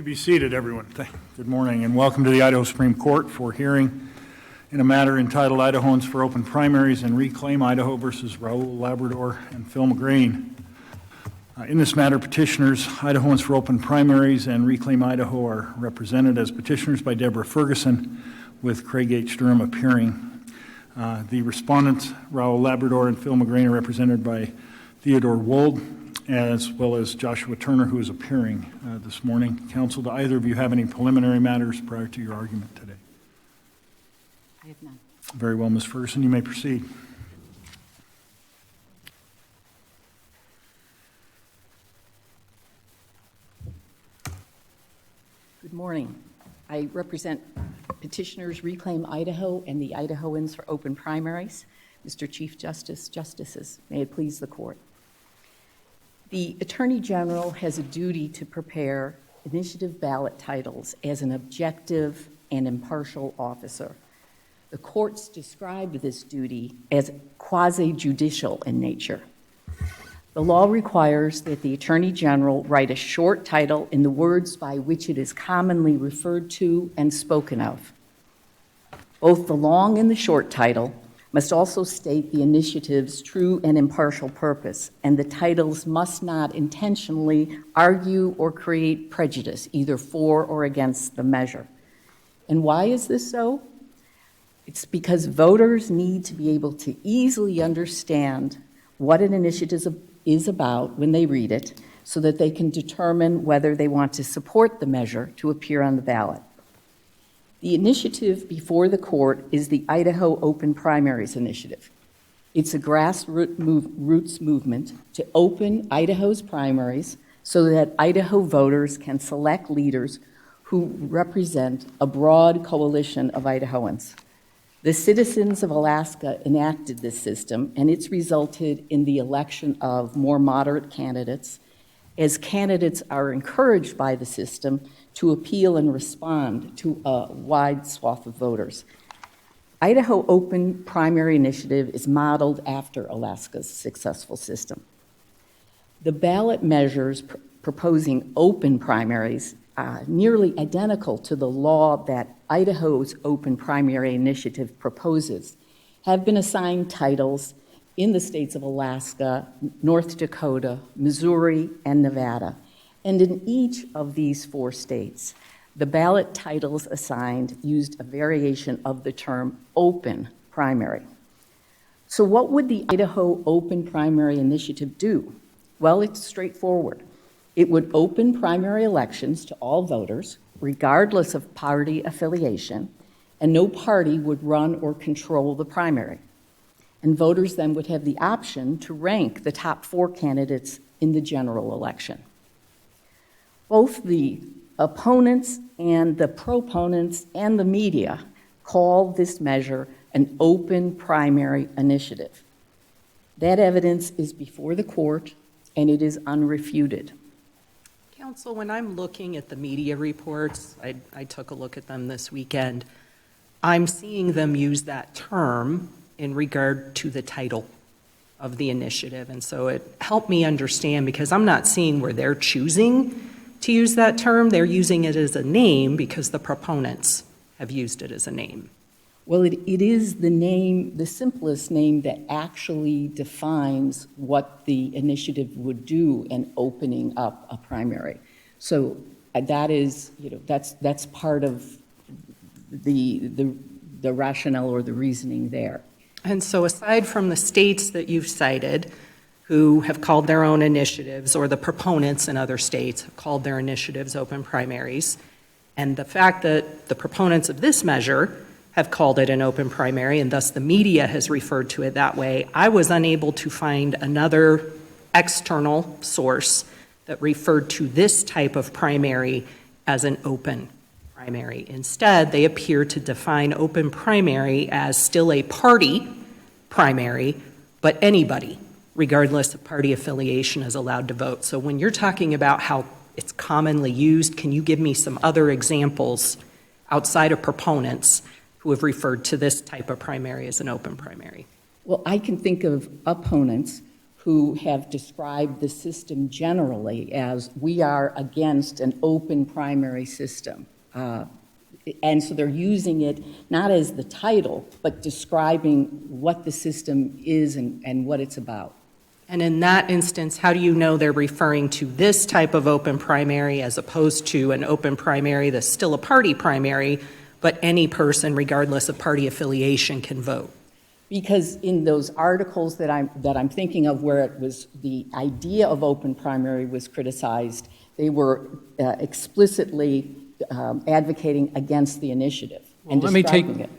You be seated, everyone. Good morning and welcome to the Idaho Supreme Court for hearing in a matter entitled Idahoans for Open Primaries and Reclaim Idaho versus Raúl, Labrador, and Phil McGrane. In this matter, petitioners, Idahoans for Open Primaries and Reclaim Idaho are represented as petitioners by Deborah Ferguson, with Craig H. Durham appearing. The respondents, Raúl, Labrador, and Phil McGrane, are represented by Theo Wold, as well as Joshua Turner, who is appearing this morning. Counsel, do either of you have any preliminary matters prior to your argument today? I have none. Very well, Ms. Ferguson, you may proceed. Good morning. I represent petitioners Reclaim Idaho and the Idahoans for Open Primaries. Mr. Chief Justice, Justices, may it please the Court. The Attorney General has a duty to prepare initiative ballot titles as an objective and impartial officer. The courts described this duty as quasi-judicial in nature. The law requires that the Attorney General write a short title in the words by which it is commonly referred to and spoken of. Both the long and the short title must also state the initiative's true and impartial purpose, and the titles must not intentionally argue or create prejudice, either for or against the measure. And why is this so? It's because voters need to be able to easily understand what an initiative is about when they read it, so that they can determine whether they want to support the measure to appear on the ballot. The initiative before the court is the Idaho Open Primaries Initiative. It's a grassroots movement to open Idaho's primaries so that Idaho voters can select leaders who represent a broad coalition of Idahoans. The citizens of Alaska enacted this system, and it's resulted in the election of more moderate candidates, as candidates are encouraged by the system to appeal and respond to a wide swath of voters. Idaho Open Primary Initiative is modeled after Alaska's successful system. The ballot measures proposing open primaries are nearly identical to the law that Idaho's Open Primary Initiative proposes, have been assigned titles in the states of Alaska, North Dakota, Missouri, and Nevada. And in each of these 4 states, the ballot titles assigned used a variation of the term open primary. So what would the Idaho Open Primary Initiative do? Well, it's straightforward. It would open primary elections to all voters, regardless of party affiliation, and no party would run or control the primary. And voters then would have the option to rank the top 4 candidates in the general election. Both the opponents and the proponents and the media call this measure an open primary initiative. That evidence is before the court, and it is unrefuted. Counsel, when I'm looking at the media reports, I took a look at them this weekend, I'm seeing them use that term in regard to the title of the initiative. And so it helped me understand, because I'm not seeing where they're choosing to use that term. They're using it as a name because the proponents have used it as a name. Well, it is the name, the simplest name that actually defines what the initiative would do in opening up a primary. So that is, that's part of the rationale or the reasoning there. And so aside from the states that you've cited, who have called their own initiatives, or the proponents in other states have called their initiatives open primaries, and the fact that the proponents of this measure have called it an open primary, and thus the media has referred to it that way, I was unable to find another external source that referred to this type of primary as an open primary. Instead, they appear to define open primary as still a party primary, but anybody, regardless of party affiliation, is allowed to vote. So when you're talking about how it's commonly used, can you give me some other examples outside of proponents who have referred to this type of primary as an open primary? Well, I can think of opponents who have described the system generally as we are against an open primary system. And so they're using it not as the title, but describing what the system is and what it's about. And in that instance, how do you know they're referring to this type of open primary as opposed to an open primary that's still a party primary, but any person, regardless of party affiliation, can vote? Because in those articles that I'm thinking of where it was the idea of open primary was criticized, they were explicitly advocating against the initiative and describing it.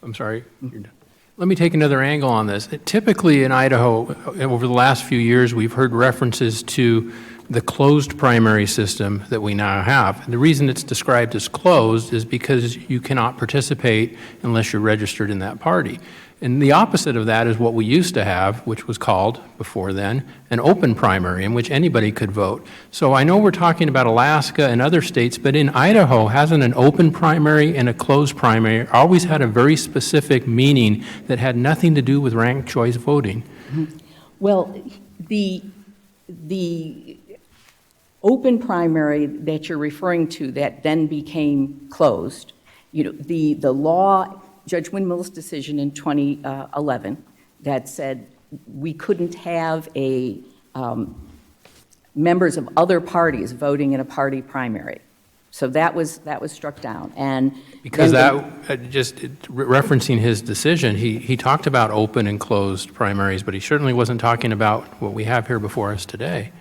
I'm sorry. You're done. Let me take another angle on this. Typically in Idaho, over the last few years, we've heard references to the closed primary system that we now have. And the reason it's described as closed is because you cannot participate unless you're registered in that party. And the opposite of that is what we used to have, which was called, before then, an open primary in which anybody could vote. So I know we're talking about Alaska and other states, but in Idaho, hasn't an open primary and a closed primary always had a very specific meaning that had nothing to do with ranked choice voting? Mm-hmm. Well, the open primary that you're referring to that then became closed, the law, Judge Windmill's decision in 2011 that said we couldn't have members of other parties voting in a party primary. So that was struck down. And because just referencing his decision, he talked about open and closed primaries, but he certainly wasn't talking about what we have here before us today.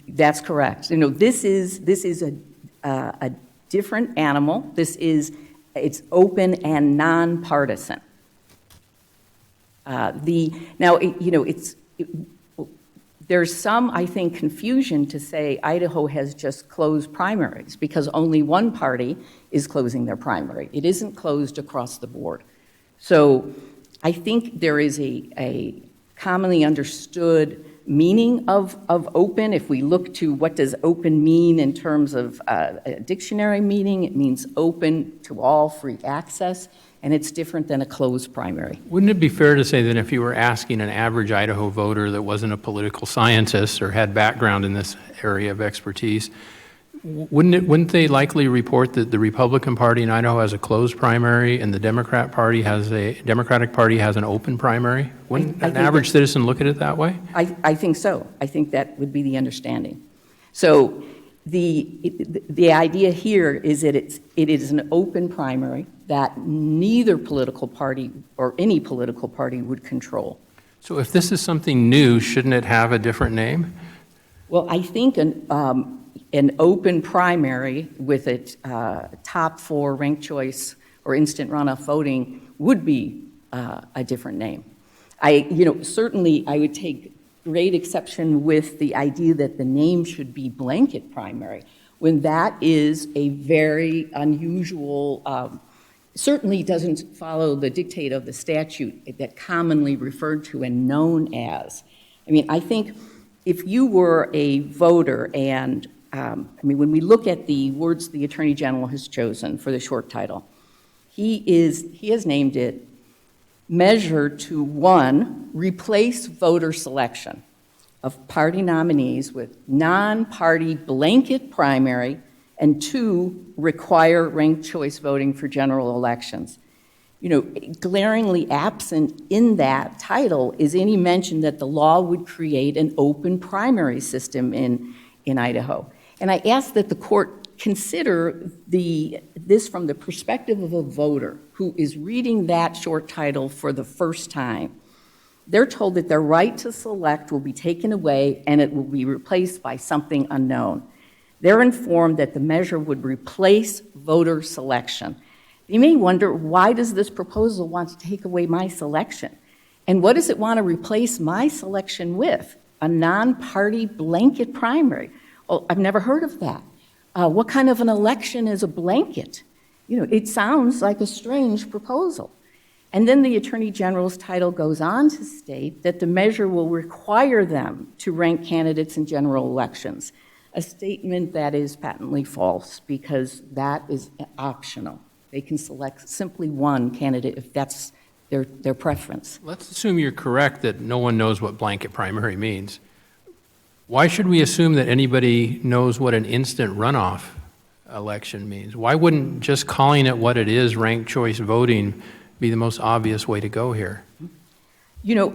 That's correct. This is a different animal. It's open and nonpartisan. There's some, I think, confusion to say Idaho has just closed primaries because only one party is closing their primary. It isn't closed across the board. So I think there is a commonly understood meaning of open. If we look to what does open mean in terms of a dictionary meaning, it means open to all, free access, and it's different than a closed primary. Wouldn't it be fair to say that if you were asking an average Idaho voter that wasn't a political scientist or had background in this area of expertise, wouldn't they likely report that the Republican Party in Idaho has a closed primary and the Democratic Party has an open primary? Wouldn't an average citizen look at it that way? I think so. I think that would be the understanding. So the idea here is that it is an open primary that neither political party or any political party would control. So if this is something new, shouldn't it have a different name? Well, I think an open primary with a top 4 ranked choice or instant runoff voting would be a different name. Certainly I would take great exception with the idea that the name should be blanket primary, when that is a very unusual, certainly doesn't follow the dictate of the statute that commonly referred to and known as. I think if you were a voter and when we look at the words the Attorney General has chosen for the short title, he has named it measure to 1, replace voter selection of party nominees with non-party blanket primary, and 2, require ranked choice voting for general elections. Glaringly absent in that title is any mention that the law would create an open primary system in Idaho. And I ask that the court consider this from the perspective of a voter who is reading that short title for the first time. They're told that their right to select will be taken away and it will be replaced by something unknown. They're informed that the measure would replace voter selection. You may wonder, why does this proposal want to take away my selection? And what does it want to replace my selection with? A non-party blanket primary? Well, I've never heard of that. What kind of an election is a blanket? It sounds like a strange proposal. And then the Attorney General's title goes on to state that the measure will require them to rank candidates in general elections, a statement that is patently false because that is optional. They can select simply one candidate if their preference. Let's assume you're correct that no one knows what blanket primary means. Why should we assume that anybody knows what an instant runoff election means? Why wouldn't just calling it what it is, ranked choice voting, be the most obvious way to go here? You know,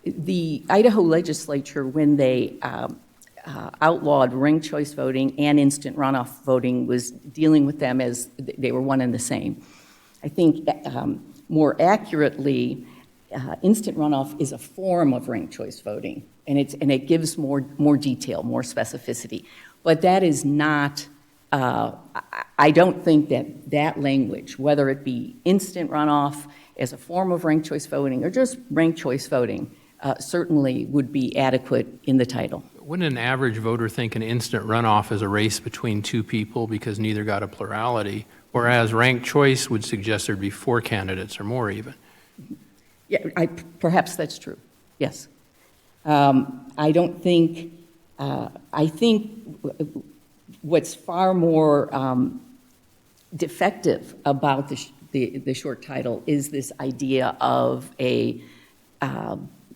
the Idaho legislature, when they outlawed ranked choice voting and instant runoff voting, was dealing with them as they were one and the same. I think more accurately, instant runoff is a form of ranked choice voting, and it gives more detail, more specificity. But that is not, I don't think that language, whether it be instant runoff as a form of ranked choice voting or just ranked choice voting, certainly would be adequate in the title. Wouldn't an average voter think an instant runoff is a race between two people because neither got a plurality, whereas ranked choice would suggest there'd be 4 candidates or more even? Yeah, perhaps that's true, yes. I don't think, I think what's far more defective about the short title is this idea of a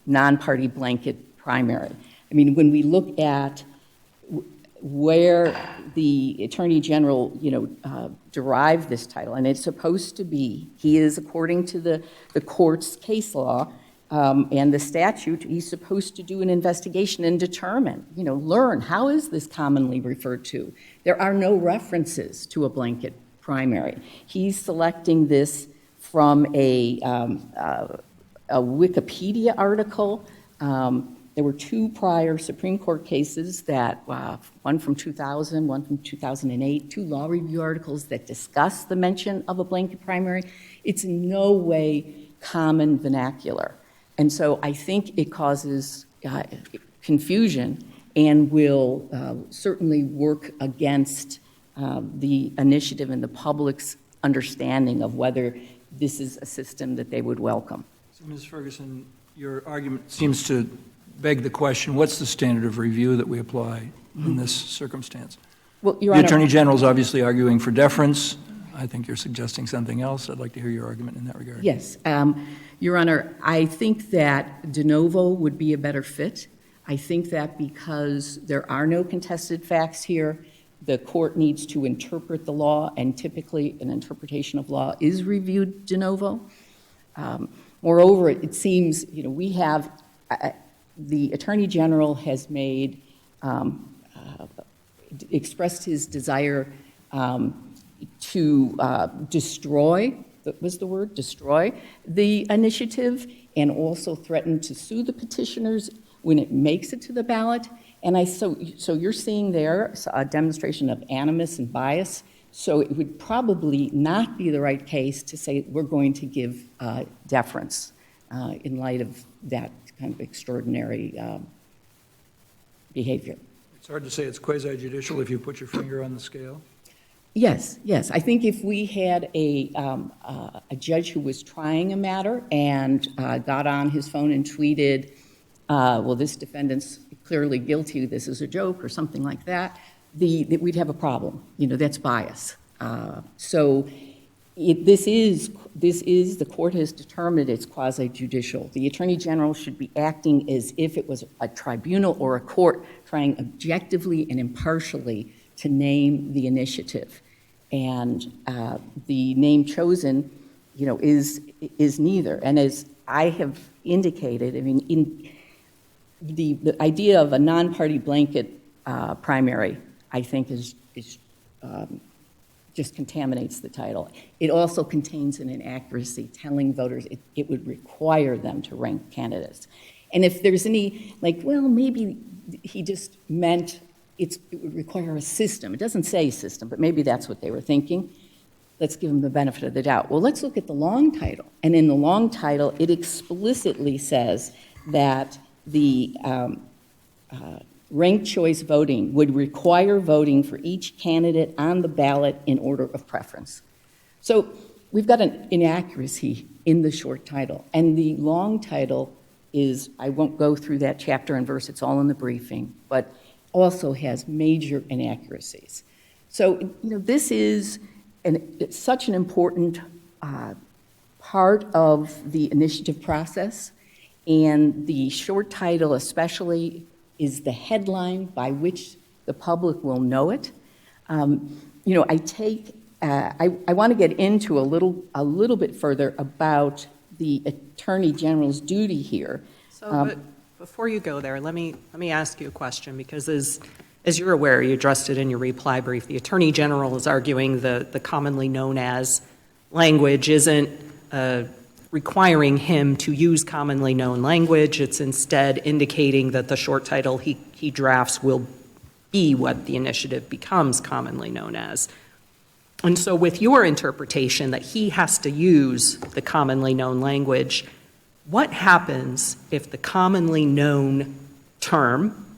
non-party blanket primary. I mean, when we look at where the Attorney General, derived this title, and it's supposed to be, he is, according to the court's case law and the statute, he's supposed to do an investigation and determine, learn, how is this commonly referred to? There are no references to a blanket primary. He's selecting this from a Wikipedia article. There were 2 prior Supreme Court cases that, one from 2000, one from 2008, 2 law review articles that discuss the mention of a blanket primary. It's in no way common vernacular. And so I think it causes confusion and will certainly work against the initiative and the public's understanding of whether this is a system that they would welcome. So, Ms. Ferguson, your argument seems to beg the question, what's the standard of review that we apply in this circumstance? Well, Your The Honor, Attorney General is obviously arguing for deference. I think you're suggesting something else. I'd like to hear your argument in that regard. yes. Your Honor, I think that de novo would be a better fit. I think that because there are no contested facts here, the court needs to interpret the law, and typically an interpretation of law is reviewed de novo. Moreover, it seems, we have, the Attorney General has made, expressed his desire to destroy, that was the word, destroy the initiative, and also threatened to sue the petitioners when it makes it to the ballot. And so you're seeing there a demonstration of animus and bias. So it would probably not be the right case to say we're going to give deference in light of that kind of extraordinary behavior. It's hard to say it's quasi-judicial if you put your finger on the scale. Yes, yes. I think if we had a judge who was trying a matter and got on his phone and tweeted, well, this defendant's clearly guilty, this is a joke, or something like that, we'd have a problem. That's bias. So this is, the court has determined it's quasi-judicial. The Attorney General should be acting as if it was a tribunal or a court trying objectively and impartially to name the initiative. And the name chosen, is neither. And as I have indicated, I mean, in the idea of a non-party blanket primary, I think just contaminates the title. It also contains an inaccuracy telling voters it would require them to rank candidates. And if there's any, maybe he just meant it would require a system. It doesn't say system, but maybe that's what they were thinking. Let's give them the benefit of the doubt. Well, let's look at the long title. And in the long title, it explicitly says that the ranked choice voting would require voting for each candidate on the ballot in order of preference. So we've got an inaccuracy in the short title. And the long title is, I won't go through that chapter and verse, it's all in the briefing, but also has major inaccuracies. So, this is such an important part of the initiative process, and the short title especially is the headline by which the public will know it. You know, I want to get into a little bit further about the Attorney General's duty here. But before you go there, let me ask you a question, because as you're aware, you addressed it in your reply brief, the Attorney General is arguing the commonly known as language isn't requiring him to use commonly known language. It's instead indicating that the short title he drafts will be what the initiative becomes commonly known as. And so with your interpretation that he has to use the commonly known language, what happens if the commonly known term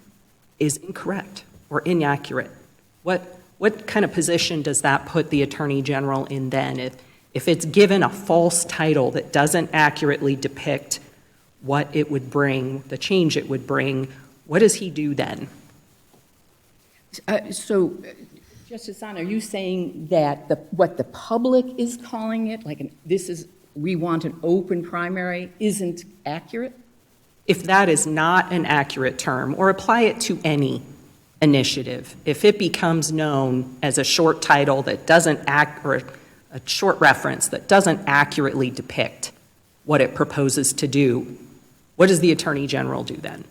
is incorrect or inaccurate? What kind of position does that put the Attorney General in then if it's given a false title that doesn't accurately depict what it would bring, the change it would bring? What does he do then? So, Justice Son, are you saying that what the public is calling it, like we want an open primary, isn't accurate? If that is not an accurate term, or apply it to any initiative, if it becomes known as a short title that doesn't or a short reference that doesn't accurately depict what it proposes to do, what does the Attorney General do then?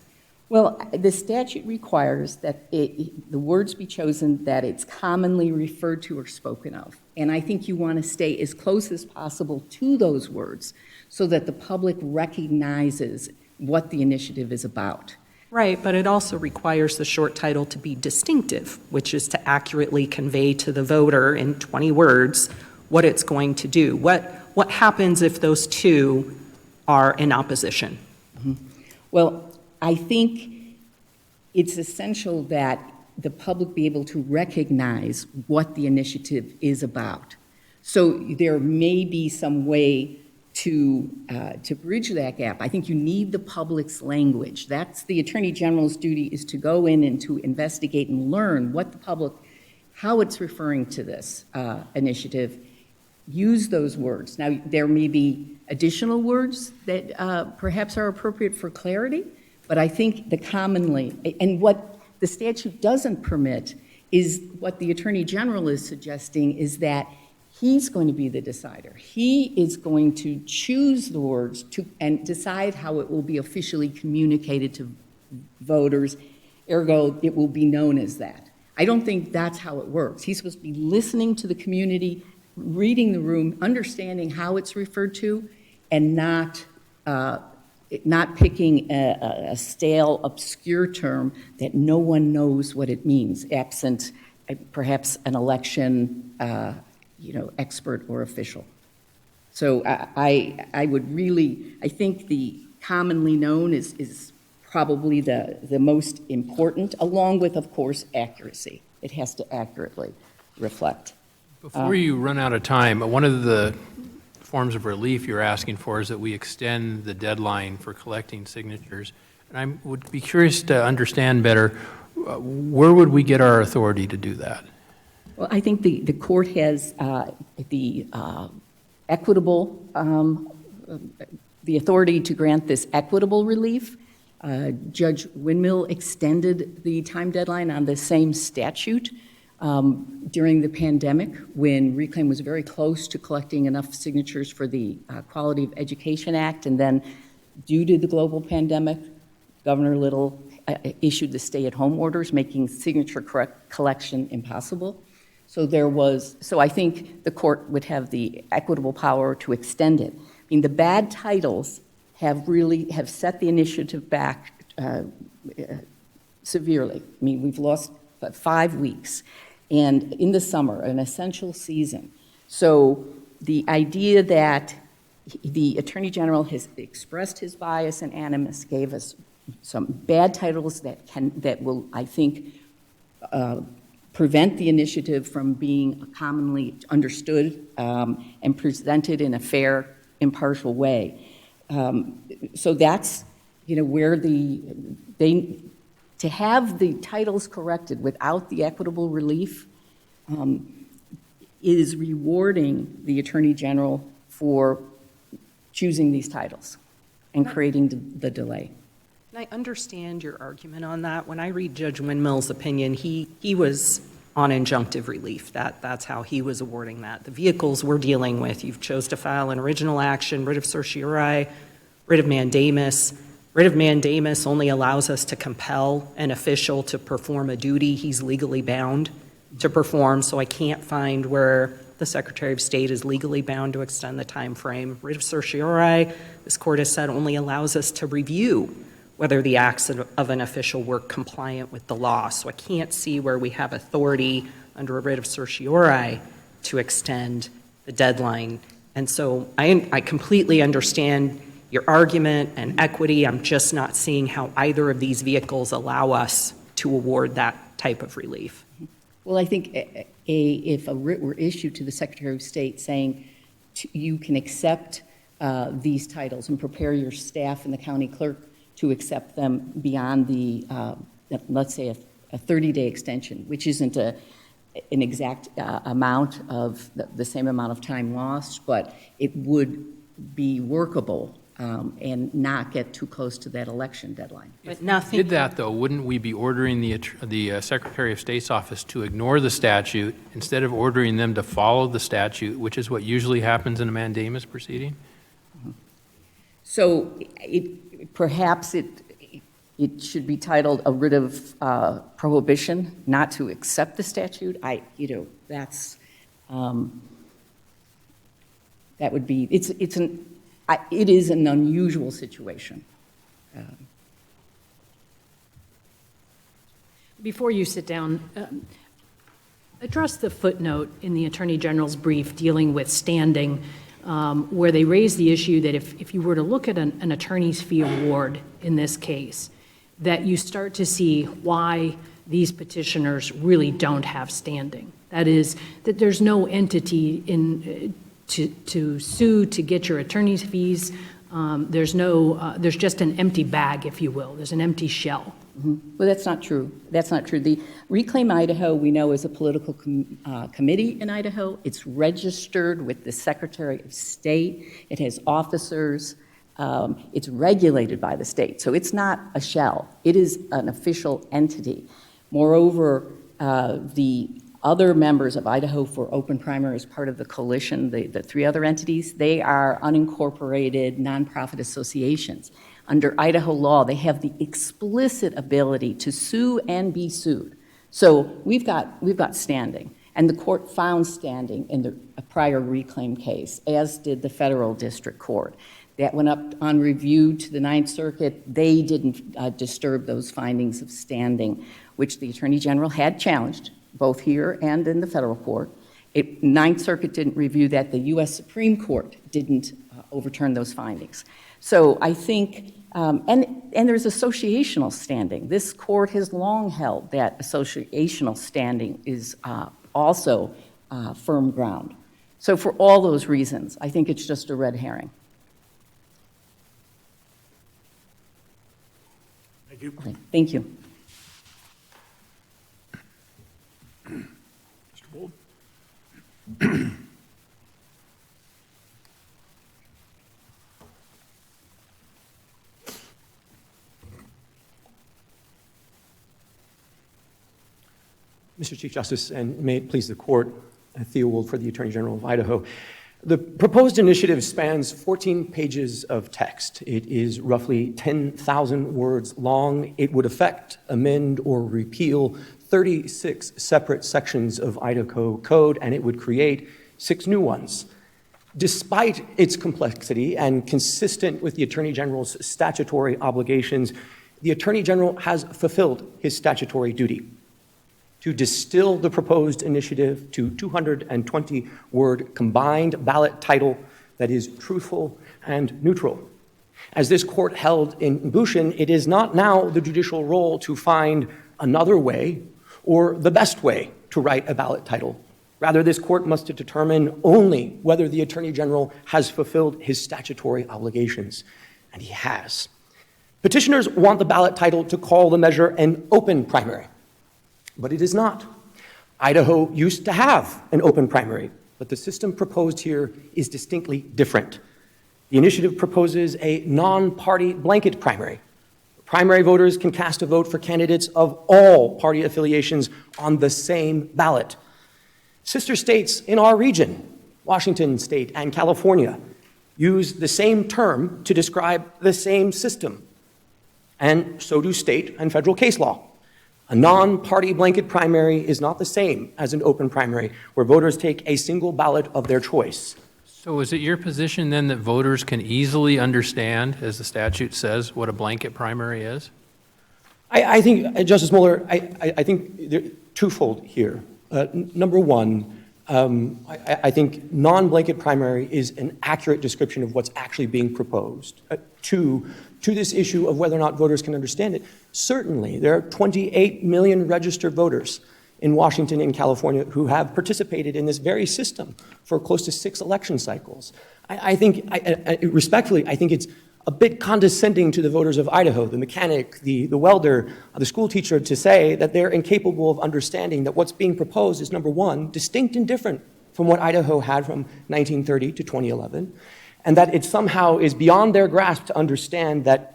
Well, the statute requires that the words be chosen that it's commonly referred to or spoken of. And I think you want to stay as close as possible to those words so that the public recognizes what the initiative is about. Right, but it also requires the short title to be distinctive, which is to accurately convey to the voter in 20 words what it's going to do. What happens if those two are in opposition? Mm-hmm. Well, I think it's essential that the public be able to recognize what the initiative is about. So there may be some way to bridge that gap. I think you need the public's language. That's the Attorney General's duty, is to go in and to investigate and learn what the public, how it's referring to this initiative. Use those words. Now, there may be additional words that perhaps are appropriate for clarity, but I think the commonly, and what the statute doesn't permit is what the Attorney General is suggesting, is that he's going to be the decider. He is going to choose the words and decide how it will be officially communicated to voters, ergo it will be known as that. I don't think that's how it works. He's supposed to be listening to the community, reading the room, understanding how it's referred to, and not picking a stale, obscure term that no one knows what it means, absent perhaps an election expert or official. So I would really, I think the commonly known is probably the most important, along with, of course, accuracy. It has to accurately reflect. Before you run out of time, one of the forms of relief you're asking for is that we extend the deadline for collecting signatures. And I would be curious to understand better, where would we get our authority to do that? Well, I think the court has the equitable, the authority to grant this equitable relief. Judge Windmill extended the time deadline on the same statute during the pandemic, when Reclaim was very close to collecting enough signatures for the Quality of Education Act, and then due to the global pandemic, Governor Little issued the stay-at-home orders, making signature collection impossible. So I think the court would have the equitable power to extend it. I mean, the bad titles have set the initiative back severely. I mean, we've lost 5 weeks, and in the summer, an essential season. So the idea that the Attorney General has expressed his bias and animus, gave us some bad titles that will, I think, prevent the initiative from being commonly understood and presented in a fair, impartial way. So that's, where to have the titles corrected without the equitable relief is rewarding the Attorney General for choosing these titles and creating the delay. And I understand your argument on that. When I read Judge Windmill's opinion, he was on injunctive relief. That's how he was awarding that. The vehicles we're dealing with, you've chose to file an original action, writ of certiorari, writ of mandamus. Writ of mandamus only allows us to compel an official to perform a duty he's legally bound to perform, so I can't find where the Secretary of State is legally bound to extend the time frame. Writ of certiorari, this court has said, only allows us to review whether the acts of an official were compliant with the law. So I can't see where we have authority under a writ of certiorari to extend the deadline. And so I completely understand your argument and equity. I'm just not seeing how either of these vehicles allow us to award that type of relief. Well, I think if a writ were issued to the Secretary of State saying you can accept these titles and prepare your staff and the county clerk to accept them beyond the, let's say, a 30-day extension, which isn't an exact amount of the same amount of time lost, but it would be workable and not get too close to that election deadline. But nothing. Did that, though, wouldn't we be ordering the Secretary of State's office to ignore the statute instead of ordering them to follow the statute, which is what usually happens in a mandamus proceeding? So perhaps it should be titled a writ of prohibition not to accept the statute. That's that would be it is an unusual situation. Before you sit down, address the footnote in the Attorney General's brief dealing with standing, where they raise the issue that if you were to look at an attorney's fee award in this case, that you start to see why these petitioners really don't have standing. That is, that there's no entity to sue to get your attorney's fees. There's just an empty bag, if you will. There's an empty shell. Mm-hmm. Well, that's not true. That's not true. The Reclaim Idaho, we know, is a political committee in Idaho. It's registered with the Secretary of State. It has officers. It's regulated by the state. So it's not a shell. It is an official entity. Moreover, the other members of Idaho for Open Primaries, part of the coalition, the three other entities, they are unincorporated nonprofit associations. Under Idaho law, they have the explicit ability to sue and be sued. So we've got standing, and the court found standing in a prior Reclaim case, as did the federal district court. That went up on review to the Ninth Circuit. They didn't disturb those findings of standing, which the Attorney General had challenged, both here and in the federal court. Ninth Circuit didn't review that. The U.S. Supreme Court didn't overturn those findings. So I think, and there's associational standing. This court has long held that associational standing is also firm ground. So for all those reasons, I think it's just a red herring. Thank you. Okay, thank you. Mr. Wold? Mr. Chief Justice, and may it please the court, Theo Wold for the Attorney General of Idaho. The proposed initiative spans 14 pages of text. It is roughly 10,000 words long. It would affect, amend, or repeal 36 separate sections of Idaho code, and it would create 6 new ones. Despite its complexity and consistent with the Attorney General's statutory obligations, the Attorney General has fulfilled his statutory duty to distill the proposed initiative to 220-word combined ballot title that is truthful and neutral. As this court held in Bushin, it is not now the judicial role to find another way or the best way to write a ballot title. Rather, this court must determine only whether the Attorney General has fulfilled his statutory obligations, and he has. Petitioners want the ballot title to call the measure an open primary, but it is not. Idaho used to have an open primary, but the system proposed here is distinctly different. The initiative proposes a non-party blanket primary. Primary voters can cast a vote for candidates of all party affiliations on the same ballot. Sister states in our region, Washington State and California, use the same term to describe the same system, and so do state and federal case law. A non-party blanket primary is not the same as an open primary, where voters take a single ballot of their choice. So is it your position then that voters can easily understand, as the statute says, what a blanket primary is? I think, Justice Mueller, I think they're twofold here. Number one, I think non-blanket primary is an accurate description of what's actually being proposed. Two, to this issue of whether or not voters can understand it, certainly there are 28 million registered voters in Washington and California who have participated in this very system for close to 6 election cycles. I think, respectfully, I think it's a bit condescending to the voters of Idaho, the mechanic, the welder, the school teacher, to say that they're incapable of understanding that what's being proposed is, number one, distinct and different from what Idaho had from 1930 to 2011, and that it somehow is beyond their grasp to understand that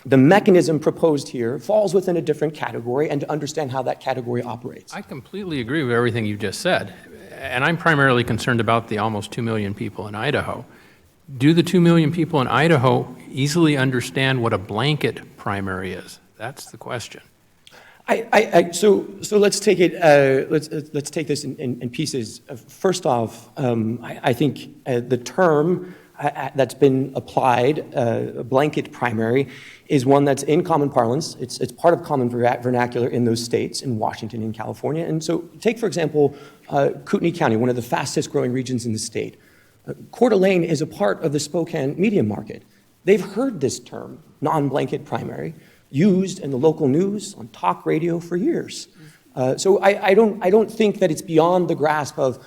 the mechanism proposed here falls within a different category and to understand how that category operates. I completely agree with everything you just said, and I'm primarily concerned about the almost 2 million people in Idaho. Do the 2 million people in Idaho easily understand what a blanket primary is? That's the question. So let's take it. Let's take this in pieces. First off, I think the term that's been applied, a blanket primary, is one that's in common parlance. It's part of common vernacular in those states, in Washington and California. And so, take for example, Kootenai County, one of the fastest growing regions in the state. Coeur d'Alene is a part of the Spokane media market. They've heard this term, non-blanket primary, used in the local news, on talk radio for years. So I don't think that it's beyond the grasp of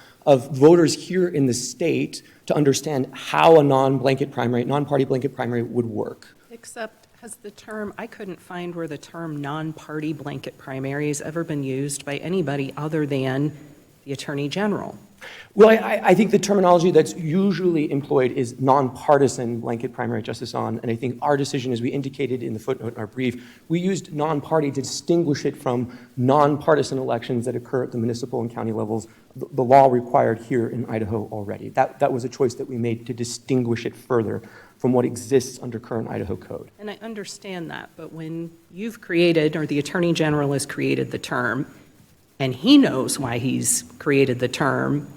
voters here in the state to understand how a non-blanket primary, non-party blanket primary would work. Except has the term, I couldn't find where the term non-party blanket primary has ever been used by anybody other than the Attorney General. Well, I think the terminology that's usually employed is nonpartisan blanket primary, Justice On, and I think our decision, as we indicated in the footnote in our brief, we used non-party to distinguish it from nonpartisan elections that occur at the municipal and county levels, the law required here in Idaho already. That was a choice that we made to distinguish it further from what exists under current Idaho code. And I understand that, but when you've created, or the Attorney General has created the term, and he knows why he's created the term,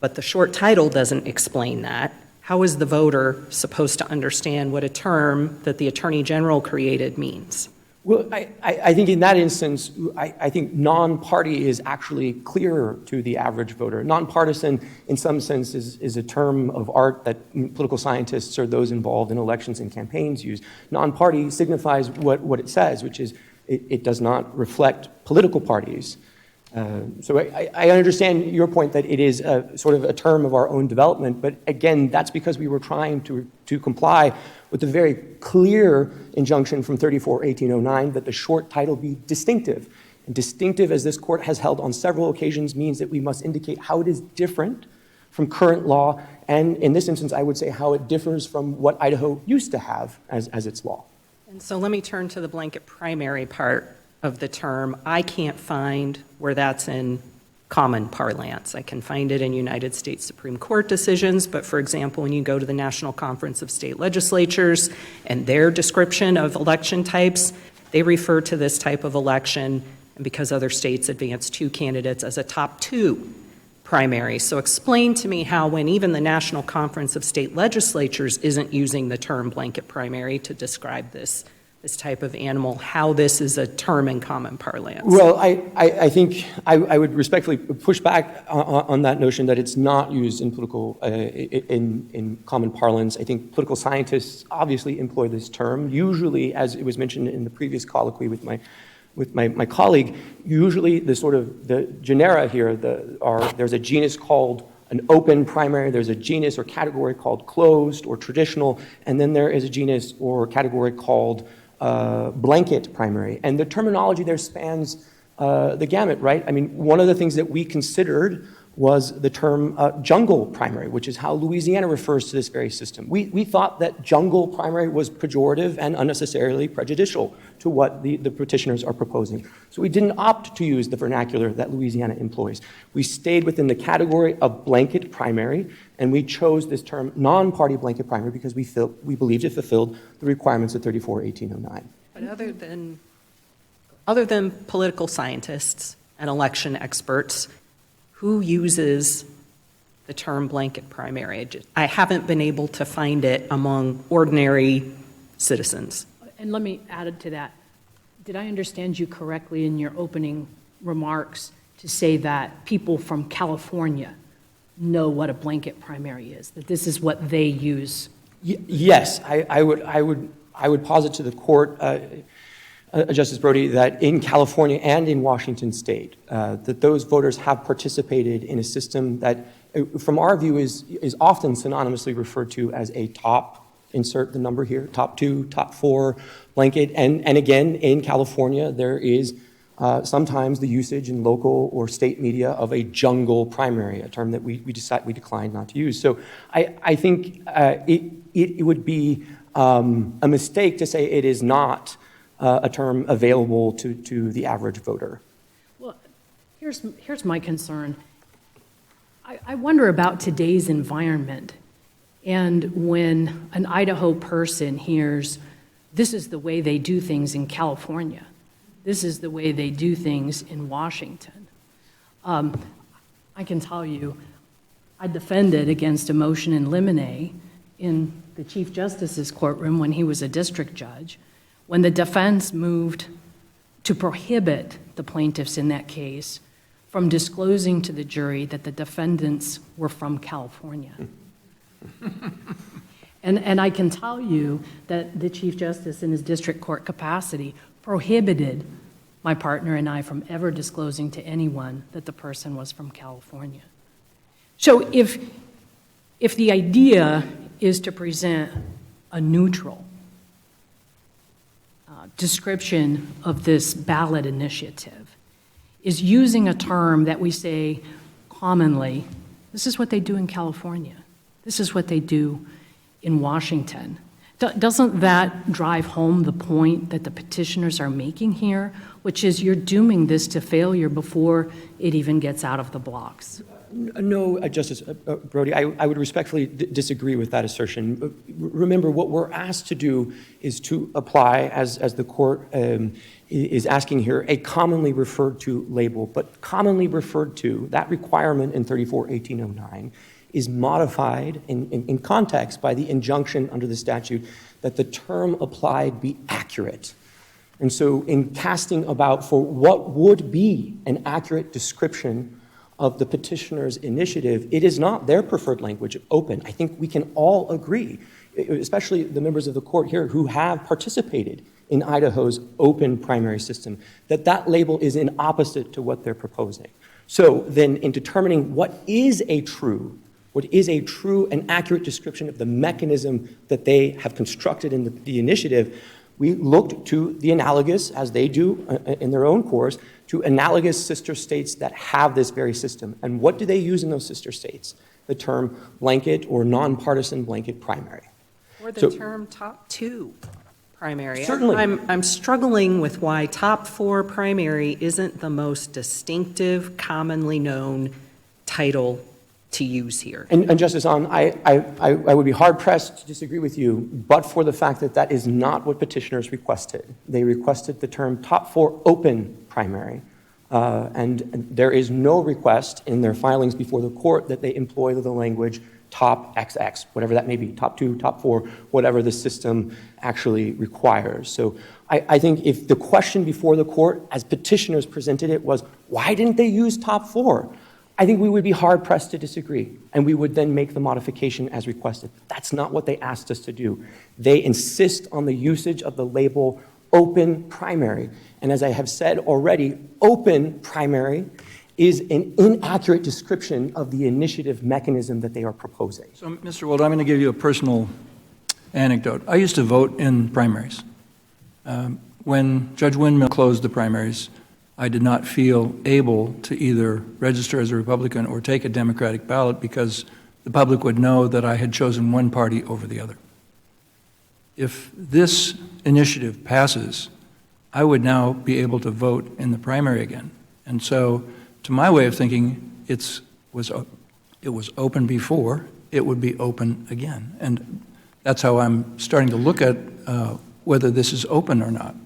but the short title doesn't explain that, how is the voter supposed to understand what a term that the Attorney General created means? Well, I think in that instance, I think non-party is actually clearer to the average voter. Nonpartisan, in some sense, is a term of art that political scientists or those involved in elections and campaigns use. Non-party signifies what it says, which is it does not reflect political parties. So I understand your point that it is sort of a term of our own development, but again, that's because we were trying to comply with the very clear injunction from 34-1809 that the short title be distinctive. And distinctive, as this court has held on several occasions, means that we must indicate how it is different from current law, and in this instance, I would say how it differs from what Idaho used to have as its law. And so let me turn to the blanket primary part of the term. I can't find where that's in common parlance. I can find it in United States Supreme Court decisions, but for example, when you go to the National Conference of State Legislatures and their description of election types, they refer to this type of election, and because other states advance 2 candidates, as a top 2 primary. So explain to me how, when even the National Conference of State Legislatures isn't using the term blanket primary to describe this type of animal, how this is a term in common parlance. Well, I think I would respectfully push back on that notion that it's not used in political, in common parlance. I think political scientists obviously employ this term. Usually, as it was mentioned in the previous colloquy with my colleague, usually the sort of the genera here there's a genus called an open primary, there's a genus or category called closed or traditional, and then there is a genus or category called blanket primary. And the terminology there spans the gamut, right? I mean, one of the things that we considered was the term jungle primary, which is how Louisiana refers to this very system. We thought that jungle primary was pejorative and unnecessarily prejudicial to what the petitioners are proposing. So we didn't opt to use the vernacular that Louisiana employs. We stayed within the category of blanket primary, and we chose this term non-party blanket primary because we believed it fulfilled the requirements of 34-1809. But other than political scientists and election experts, who uses the term blanket primary? I haven't been able to find it among ordinary citizens. And let me add to that. Did I understand you correctly in your opening remarks to say that people from California know what a blanket primary is, that this is what they use? Yes, I would posit to the court, Justice Brody, that in California and in Washington State, that those voters have participated in a system that, from our view, is often synonymously referred to as a top, insert the number here, top 2, top 4 blanket. And again, in California, there is sometimes the usage in local or state media of a jungle primary, a term that we declined not to use. So I think it would be a mistake to say it is not a term available to the average voter. Well, here's my concern. I wonder about today's environment, and when an Idaho person hears, this is the way they do things in California, this is the way they do things in Washington. I can tell you, I defended against a motion in limine in the Chief Justice's courtroom when he was a district judge, when the defense moved to prohibit the plaintiffs in that case from disclosing to the jury that the defendants were from California. And I can tell you that the Chief Justice in his district court capacity prohibited my partner and I from ever disclosing to anyone that the person was from California. So if the idea is to present a neutral description of this ballot initiative, is using a term that we say commonly, this is what they do in California, this is what they do in Washington. Doesn't that drive home the point that the petitioners are making here, which is you're dooming this to failure before it even gets out of the blocks? No, Justice Brody, I would respectfully disagree with that assertion. Remember, what we're asked to do is to apply, as the court is asking here, a commonly referred to label, but commonly referred to, that requirement in 34-1809 is modified in context by the injunction under the statute that the term applied be accurate. And so in casting about for what would be an accurate description of the petitioner's initiative, it is not their preferred language, open. I think we can all agree, especially the members of the court here who have participated in Idaho's open primary system, that that label is in opposite to what they're proposing. So then in determining what is a true and accurate description of the mechanism that they have constructed in the initiative, we looked to the analogous, as they do in their own course, to analogous sister states that have this very system. And what do they use in those sister states? The term blanket or nonpartisan blanket primary. Or the term top 2 primary. Certainly. I'm struggling with why top 4 primary isn't the most distinctive, commonly known title to use here. And Justice Ahn, I would be hard-pressed to disagree with you, but for the fact that that is not what petitioners requested. They requested the term top 4 open primary, and there is no request in their filings before the court that they employ the language top XX, whatever that may be, top 2, top 4, whatever the system actually requires. So I think if the question before the court, as petitioners presented it, was, why didn't they use top 4? I think we would be hard-pressed to disagree, and we would then make the modification as requested. That's not what they asked us to do. They insist on the usage of the label open primary. And as I have said already, open primary is an inaccurate description of the initiative mechanism that they are proposing. So, Mr. Wold, I'm going to give you a personal anecdote. I used to vote in primaries. When Judge Windmill closed the primaries, I did not feel able to either register as a Republican or take a Democratic ballot because the public would know that I had chosen one party over the other. If this initiative passes, I would now be able to vote in the primary again. And so, to my way of thinking, it was open before, it would be open again. And that's how I'm starting to look at whether this is open or not.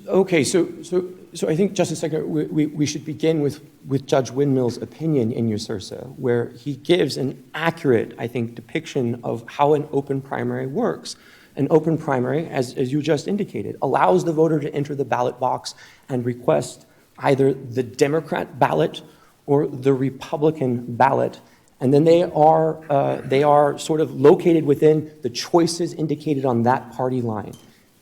Okay, so I think, Justice Secretary, we should begin with Judge Windmill's opinion in USERSA, where he gives an accurate, I think, depiction of how an open primary works. An open primary, as you just indicated, allows the voter to enter the ballot box and request either the Democrat ballot or the Republican ballot, and then they are sort of located within the choices indicated on that party line.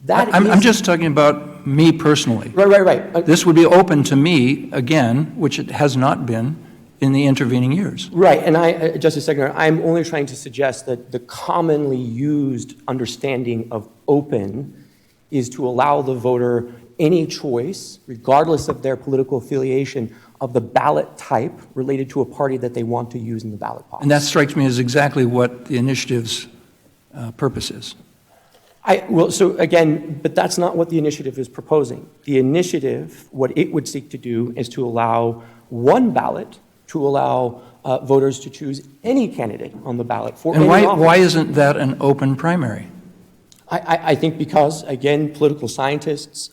I'm just talking about me personally. Right. This would be open to me again, which it has not been in the intervening years. Right, and Justice Secretary, I'm only trying to suggest that the commonly used understanding of open is to allow the voter any choice, regardless of their political affiliation, of the ballot type related to a party that they want to use in the ballot box. And that strikes me as exactly what the initiative's purpose is. Well, so again, but that's not what the initiative is proposing. The initiative, what it would seek to do is to allow one ballot to allow voters to choose any candidate on the ballot for And any office. why isn't that an open primary? I think because, again, political scientists,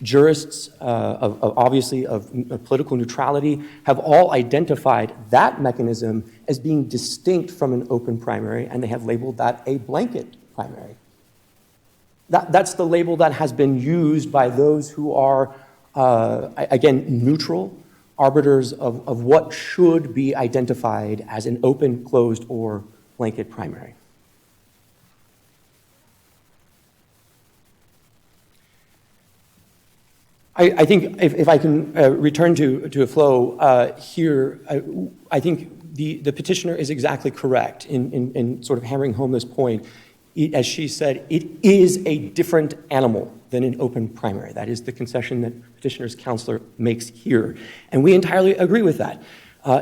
jurists, obviously of political neutrality, have all identified that mechanism as being distinct from an open primary, and they have labeled that a blanket primary. That's the label that has been used by those who are, again, neutral, arbiters of what should be identified as an open, closed, or blanket primary. I think if I can return to a flow here, I think the petitioner is exactly correct in sort of hammering home this point. As she said, it is a different animal than an open primary. That is the concession that petitioner's counselor makes here. And we entirely agree with that.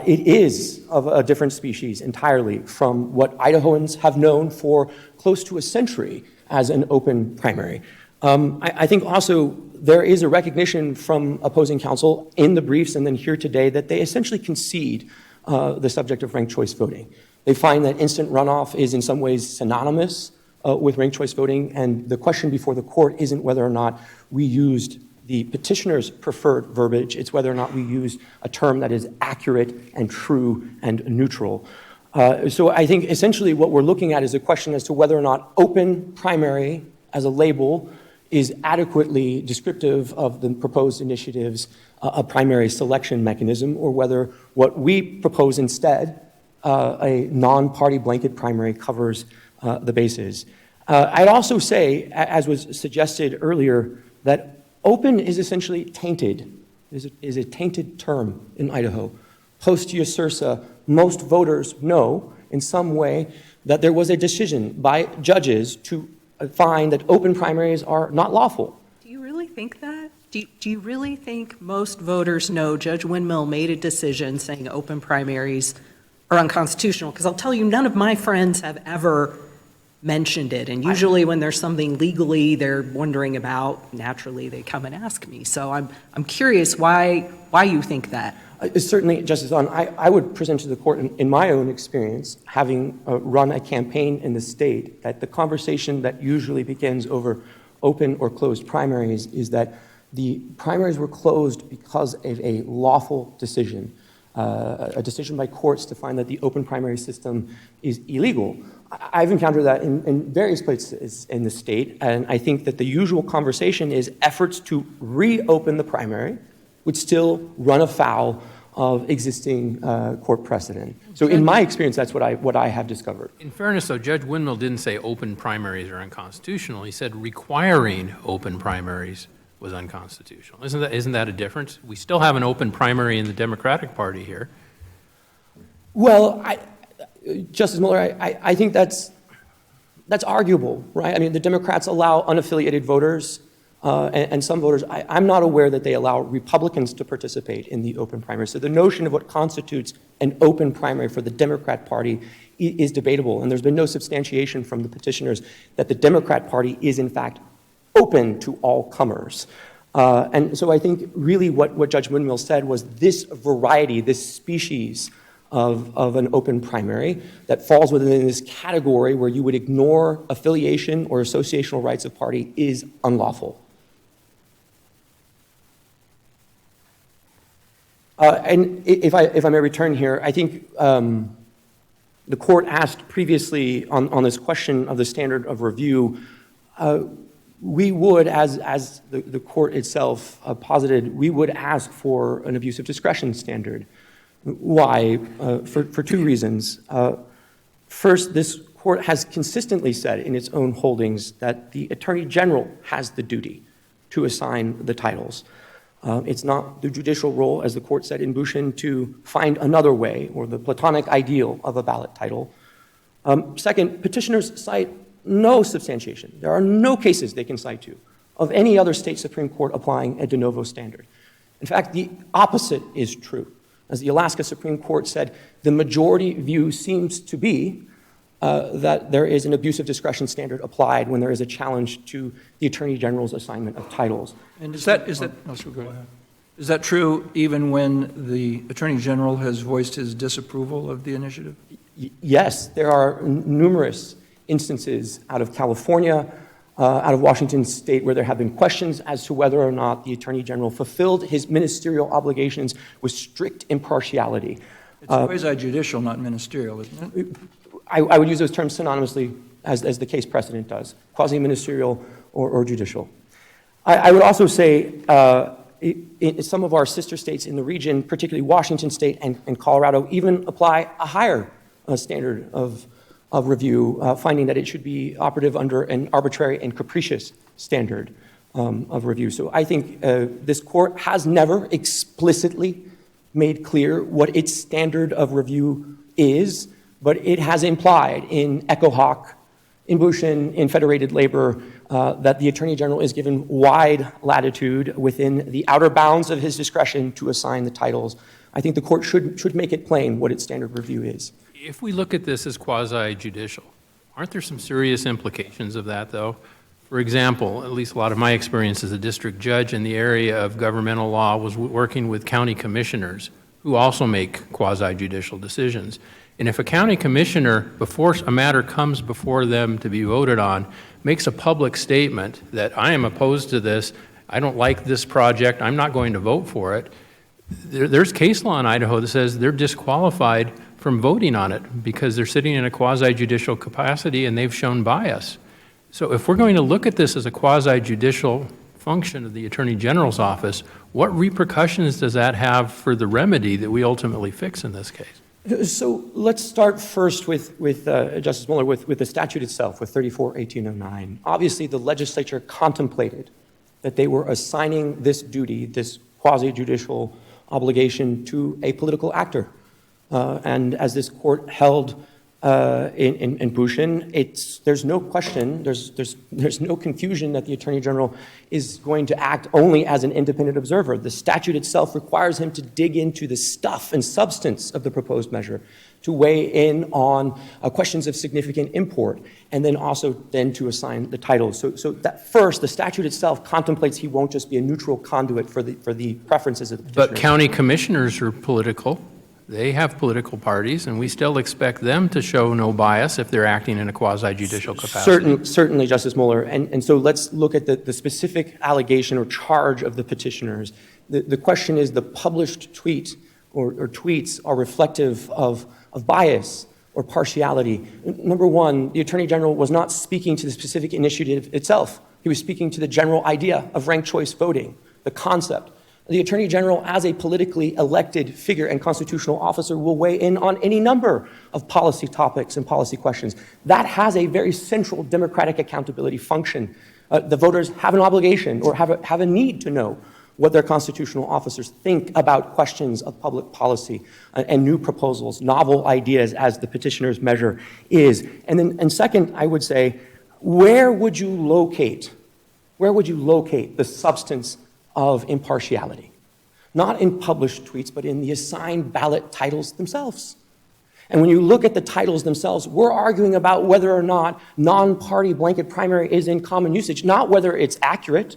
It is of a different species entirely from what Idahoans have known for close to a century as an open primary. I think also there is a recognition from opposing counsel in the briefs and then here today that they essentially concede the subject of ranked choice voting. They find that instant runoff is in some ways synonymous with ranked choice voting, and the question before the court isn't whether or not we used the petitioner's preferred verbiage, it's whether or not we used a term that is accurate and true and neutral. So I think essentially what we're looking at is a question as to whether or not open primary as a label is adequately descriptive of the proposed initiative's a primary selection mechanism, or whether what we propose instead, a non-party blanket primary, covers the bases. I'd also say, as was suggested earlier, that open is essentially tainted, is a tainted term in Idaho. Post USERSA, most voters know in some way that there was a decision by judges to find that open primaries are not lawful. Do you really think that? Do you really think most voters know Judge Windmill made a decision saying open primaries are unconstitutional? Because I'll tell you, none of my friends have ever mentioned it. And usually when there's something legally they're wondering about, naturally they come and ask me. So I'm curious why you think that. Certainly, Justice On, I would present to the court, in my own experience, having run a campaign in the state, that the conversation that usually begins over open or closed primaries is that the primaries were closed because of a lawful decision, a decision by courts to find that the open primary system is illegal. I've encountered that in various places in the state, and I think that the usual conversation is efforts to reopen the primary would still run afoul of existing court precedent. So in my experience, that's what I have discovered. In fairness, though, Judge Windmill didn't say open primaries are unconstitutional. He said requiring open primaries was unconstitutional. Isn't that a difference? We still have an open primary in the Democratic Party here. Well, Justice Mueller, I think that's arguable, right? I mean, the Democrats allow unaffiliated voters and some voters, I'm not aware that they allow Republicans to participate in the open primary. So the notion of what constitutes an open primary for the Democrat Party is debatable, and there's been no substantiation from the petitioners that the Democrat Party is in fact open to all comers. And so I think really what Judge Windmill said was this variety, this species of an open primary that falls within this category where you would ignore affiliation or associational rights of party is unlawful. And if I may return here, I think the court asked previously on this question of the standard of review, we would, as the court itself posited, we would ask for an abuse of discretion standard. Why? For two reasons. First, this court has consistently said in its own holdings that the Attorney General has the duty to assign the titles. It's not the judicial role, as the court said in Bushin, to find another way or the Platonic ideal of a ballot title. Second, petitioners cite no substantiation. There are no cases they can cite to of any other state Supreme Court applying a de novo standard. In fact, the opposite is true. As the Alaska Supreme Court said, the majority view seems to be that there is an abuse of discretion standard applied when there is a challenge to the Attorney General's assignment of titles. And is that true even when the Attorney General has voiced his disapproval of the initiative? Yes, there are numerous instances out of California, out of Washington State, where there have been questions as to whether or not the Attorney General fulfilled his ministerial obligations with strict impartiality. It's quasi-judicial, not ministerial, isn't it? I would use those terms synonymously as the case precedent does, quasi-ministerial or judicial. I would also say in some of our sister states in the region, particularly Washington State and Colorado, even apply a higher standard of review, finding that it should be operative under an arbitrary and capricious standard of review. So I think this court has never explicitly made clear what its standard of review is, but it has implied in Echo Hawk, in Bushin, in Federated Labor, that the Attorney General is given wide latitude within the outer bounds of his discretion to assign the titles. I think the court should make it plain what its standard review is. If we look at this as quasi-judicial, aren't there some serious implications of that, though? For example, at least a lot of my experience as a district judge in the area of governmental law was working with county commissioners who also make quasi-judicial decisions. And if a county commissioner, before a matter comes before them to be voted on, makes a public statement that I am opposed to this, I don't like this project, I'm not going to vote for it, there's case law in Idaho that says they're disqualified from voting on it because they're sitting in a quasi-judicial capacity and they've shown bias. So if we're going to look at this as a quasi-judicial function of the Attorney General's office, what repercussions does that have for the remedy that we ultimately fix in this case? So let's start first with Justice Mueller, with the statute itself, with 34-1809. Obviously, the legislature contemplated that they were assigning this duty, this quasi-judicial obligation, to a political actor. And as this court held in Bushin, there's no question, there's no confusion that the Attorney General is going to act only as an independent observer. The statute itself requires him to dig into the stuff and substance of the proposed measure, to weigh in on questions of significant import, and then also to assign the titles. So that first, the statute itself contemplates he won't just be a neutral conduit for the preferences of the petitioner. But county commissioners are political. They have political parties, and we still expect them to show no bias if they're acting in a quasi-judicial capacity. Certainly, Justice Mueller. And so let's look at the specific allegation or charge of the petitioners. The question is, the published tweet or tweets are reflective of bias or partiality. Number one, the Attorney General was not speaking to the specific initiative itself. He was speaking to the general idea of ranked choice voting, the concept. The Attorney General, as a politically elected figure and constitutional officer, will weigh in on any number of policy topics and policy questions. That has a very central democratic accountability function. The voters have an obligation or have a need to know what their constitutional officers think about questions of public policy and new proposals, novel ideas, as the petitioner's measure is. And second, I would say, where would you locate where would you locate the substance of impartiality? Not in published tweets, but in the assigned ballot titles themselves. And when you look at the titles themselves, we're arguing about whether or not non-party blanket primary is in common usage, not whether it's accurate.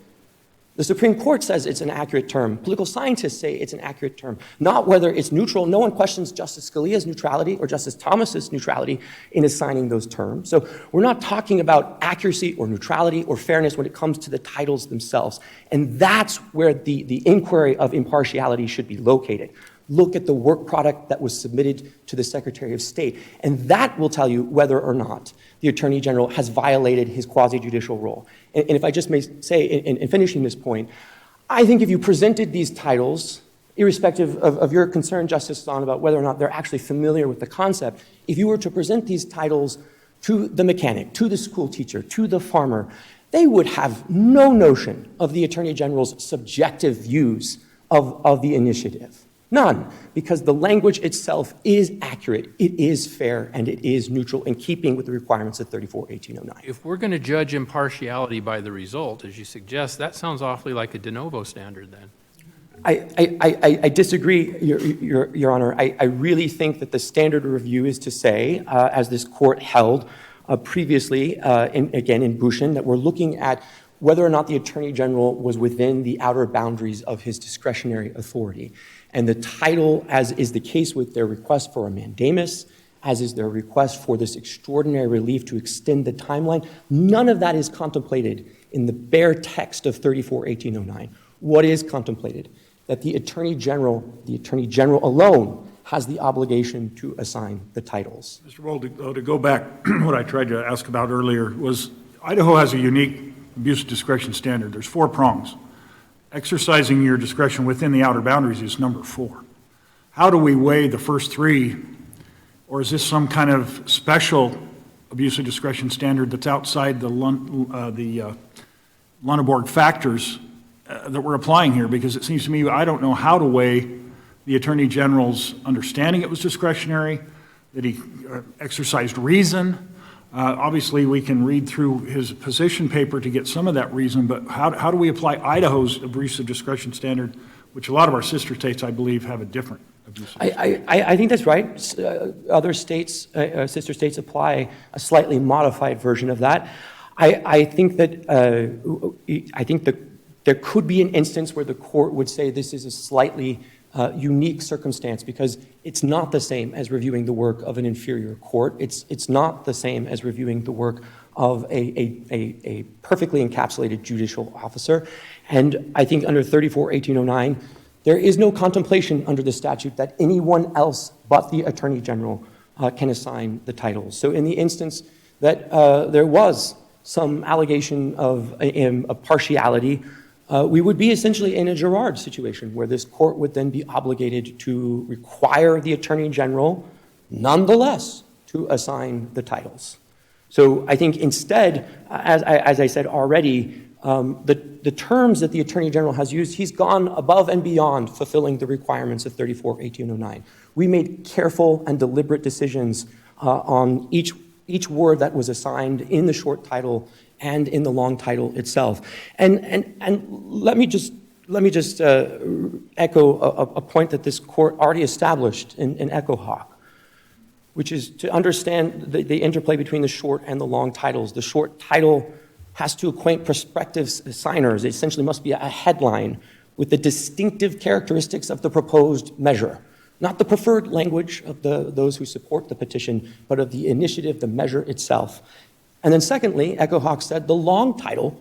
The Supreme Court says it's an accurate term. Political scientists say it's an accurate term, not whether it's neutral. No one questions Justice Scalia's neutrality or Justice Thomas's neutrality in assigning those terms. So we're not talking about accuracy or neutrality or fairness when it comes to the titles themselves. And that's where the inquiry of impartiality should be located. Look at the work product that was submitted to the Secretary of State, and that will tell you whether or not the Attorney General has violated his quasi-judicial role. And if I just may say, in finishing this point, I think if you presented these titles, irrespective of your concern, Justice Son, about whether or not they're actually familiar with the concept, if you were to present these titles to the mechanic, to the school teacher, to the farmer, they would have no notion of the Attorney General's subjective views of the initiative. None, because the language itself is accurate, it is fair, and it is neutral in keeping with the requirements of 34-1809. If we're going to judge impartiality by the result, as you suggest, that sounds awfully like a de novo standard then. I disagree, Your Honor. I really think that the standard of review is to say, as this court held previously, again in Bushin, that we're looking at whether or not the Attorney General was within the outer boundaries of his discretionary authority. And the title, as is the case with their request for a mandamus, as is their request for this extraordinary relief to extend the timeline, none of that is contemplated in the bare text of 34-1809. What is contemplated? That the Attorney General alone has the obligation to assign the titles. Mr. Wold, to go back, what I tried to ask about earlier was Idaho has a unique abuse of discretion standard. There's 4 prongs. Exercising your discretion within the outer boundaries is number 4. How do we weigh the first 3, or is this some kind of special abuse of discretion standard that's outside the Lunenburg factors that we're applying here? Because it seems to me I don't know how to weigh the Attorney General's understanding it was discretionary, that he exercised reason. Obviously, we can read through his position paper to get some of that reason, but how do we apply Idaho's abuse of discretion standard, which a lot of our sister states, I believe, have a different abuse of discretion? I think that's right. Other states, sister states, apply a slightly modified version of that. I think that there could be an instance where the court would say this is a slightly unique circumstance because it's not the same as reviewing the work of an inferior court. It's not the same as reviewing the work of a perfectly encapsulated judicial officer. And I think under 34-1809, there is no contemplation under the statute that anyone else but the Attorney General can assign the titles. So in the instance that there was some allegation of partiality, we would be essentially in a Girard situation where this court would then be obligated to require the Attorney General, nonetheless, to assign the titles. So I think instead, as I said already, the terms that the Attorney General has used, he's gone above and beyond fulfilling the requirements of 34-1809. We made careful and deliberate decisions on each word that was assigned in the short title and in the long title itself. And let me just echo a point that this court already established in Echo Hawk, which is to understand the interplay between the short and the long titles. The short title has to acquaint prospective signers. It essentially must be a headline with the distinctive characteristics of the proposed measure, not the preferred language of those who support the petition, but of the initiative, the measure itself. And then secondly, Echo Hawk said the long title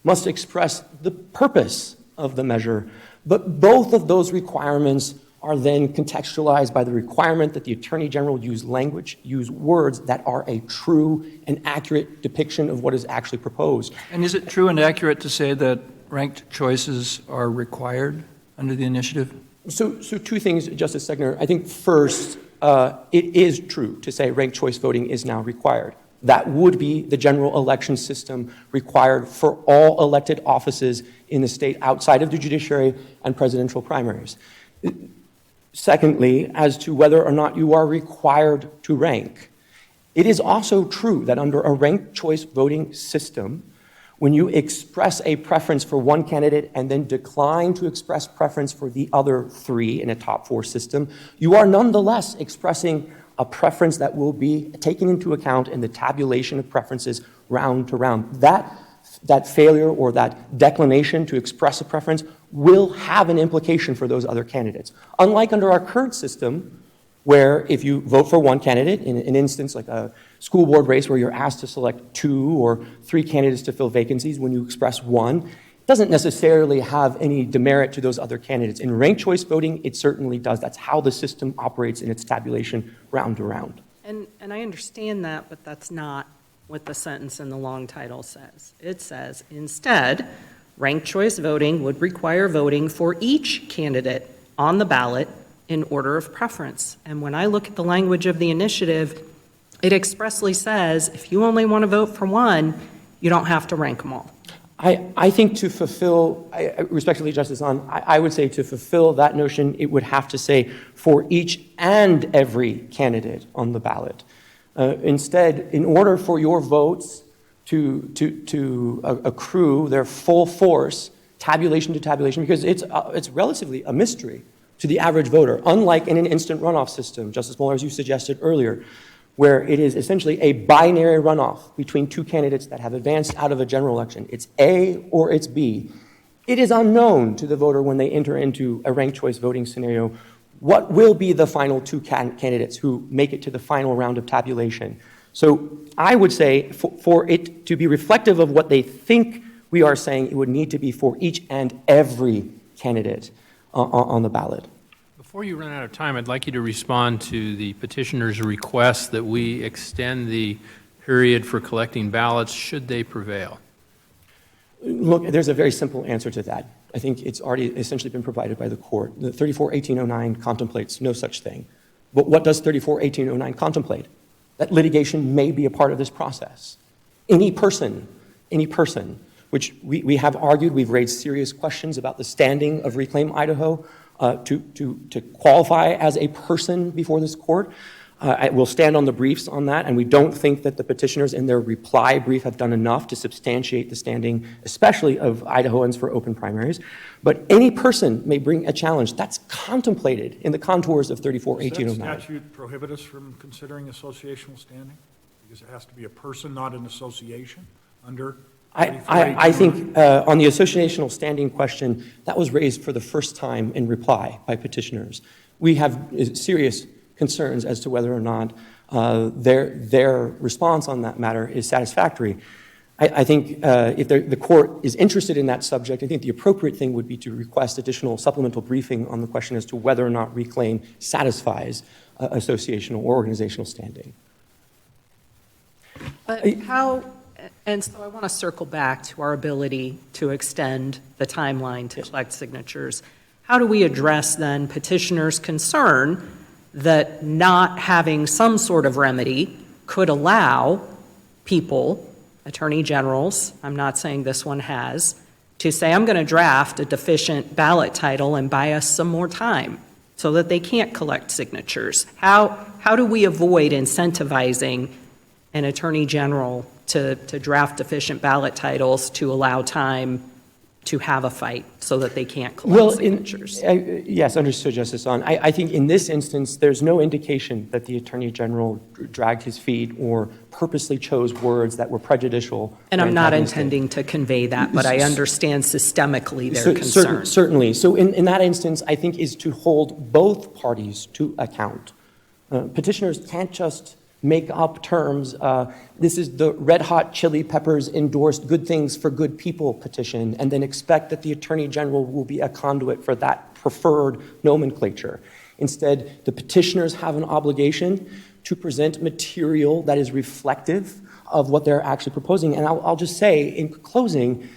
must express the purpose of the measure, but both of those requirements are then contextualized by the requirement that the Attorney General use words that are a true and accurate depiction of what is actually proposed. And is it true and accurate to say that ranked choices are required under the initiative? So 2 things, Justice Segner. I think first, it is true to say ranked choice voting is now required. That would be the general election system required for all elected offices in the state outside of the judiciary and presidential primaries. Secondly, as to whether or not you are required to rank, it is also true that under a ranked choice voting system, When you express a preference for one candidate and then decline to express preference for the other three in a top four system, you are nonetheless expressing a preference that will be taken into account in the tabulation of preferences round to round. That failure or that declination to express a preference will have an implication for those other candidates. Unlike under our current system, where if you vote for one candidate, in an instance like a school board race where you're asked to select 2 or 3 candidates to fill vacancies, when you express one, it doesn't necessarily have any demerit to those other candidates. In ranked choice voting, it certainly does. That's how the system operates in its tabulation round to round. And I understand that, but that's not what the sentence in the long title says. It says, instead, ranked choice voting would require voting for each candidate on the ballot in order of preference. And when I look at the language of the initiative, it expressly says, if you only want to vote for one, you don't have to rank them all. I think to fulfill, respectfully, Justice Hahn, I would say to fulfill that notion, it would have to say for each and every candidate on the ballot. Instead, in order for your votes to accrue their full force, tabulation to tabulation, because it's relatively a mystery to the average voter, unlike in an instant runoff system, Justice Mueller, as you suggested earlier, where it is essentially a binary runoff between 2 candidates that have advanced out of a general election. It's A or it's B. It is unknown to the voter when they enter into a ranked choice voting scenario what will be the final 2 candidates who make it to the final round of tabulation. So I would say for it to be reflective of what they think we are saying, it would need to be for each and every candidate on the ballot. Before you run out of time, I'd like you to respond to the petitioner's request that we extend the period for collecting ballots should they prevail. Look, there's a very simple answer to that. I think it's already essentially been provided by the court. The 34-1809 contemplates no such thing. But what does 34-1809 contemplate? That litigation may be a part of this process. Any person, which we have argued, we've raised serious questions about the standing of Reclaim Idaho to qualify as a person before this court. I will stand on the briefs on that, and we don't think that the petitioners in their reply brief have done enough to substantiate the standing, especially of Idahoans for open primaries. But any person may bring a challenge. That's contemplated in the contours of 34-1809. Does that statute prohibit us from considering associational standing? Because it has to be a person, not an association, under 34-1809? I think on the associational standing question, that was raised for the first time in reply by petitioners. We have serious concerns as to whether or not their response on that matter is satisfactory. I think if the court is interested in that subject, I think the appropriate thing would be to request additional supplemental briefing on the question as to whether or not Reclaim satisfies associational or organizational standing. And so I want to circle back to our ability to extend the timeline to collect signatures. How do we address then petitioners' concern that not having some sort of remedy could allow people, attorney generals, I'm not saying this one has, to say, I'm going to draft a deficient ballot title and buy us some more time so that they can't collect signatures? How do we avoid incentivizing an attorney general to draft deficient ballot titles to allow time to have a fight so that they can't collect signatures? Yes, understood, Justice Hahn. I think in this instance, there's no indication that the Attorney General dragged his feet or purposely chose words that were prejudicial. And I'm not intending to convey that, but I understand systemically their concern. Certainly. So in that instance, I think is to hold both parties to account. Petitioners can't just make up terms. This is the Red Hot Chili Peppers endorsed good things for good people petition, and then expect that the Attorney General will be a conduit for that preferred nomenclature. Instead, the petitioners have an obligation to present material that is reflective of what they're actually proposing. And I'll just say, in closing,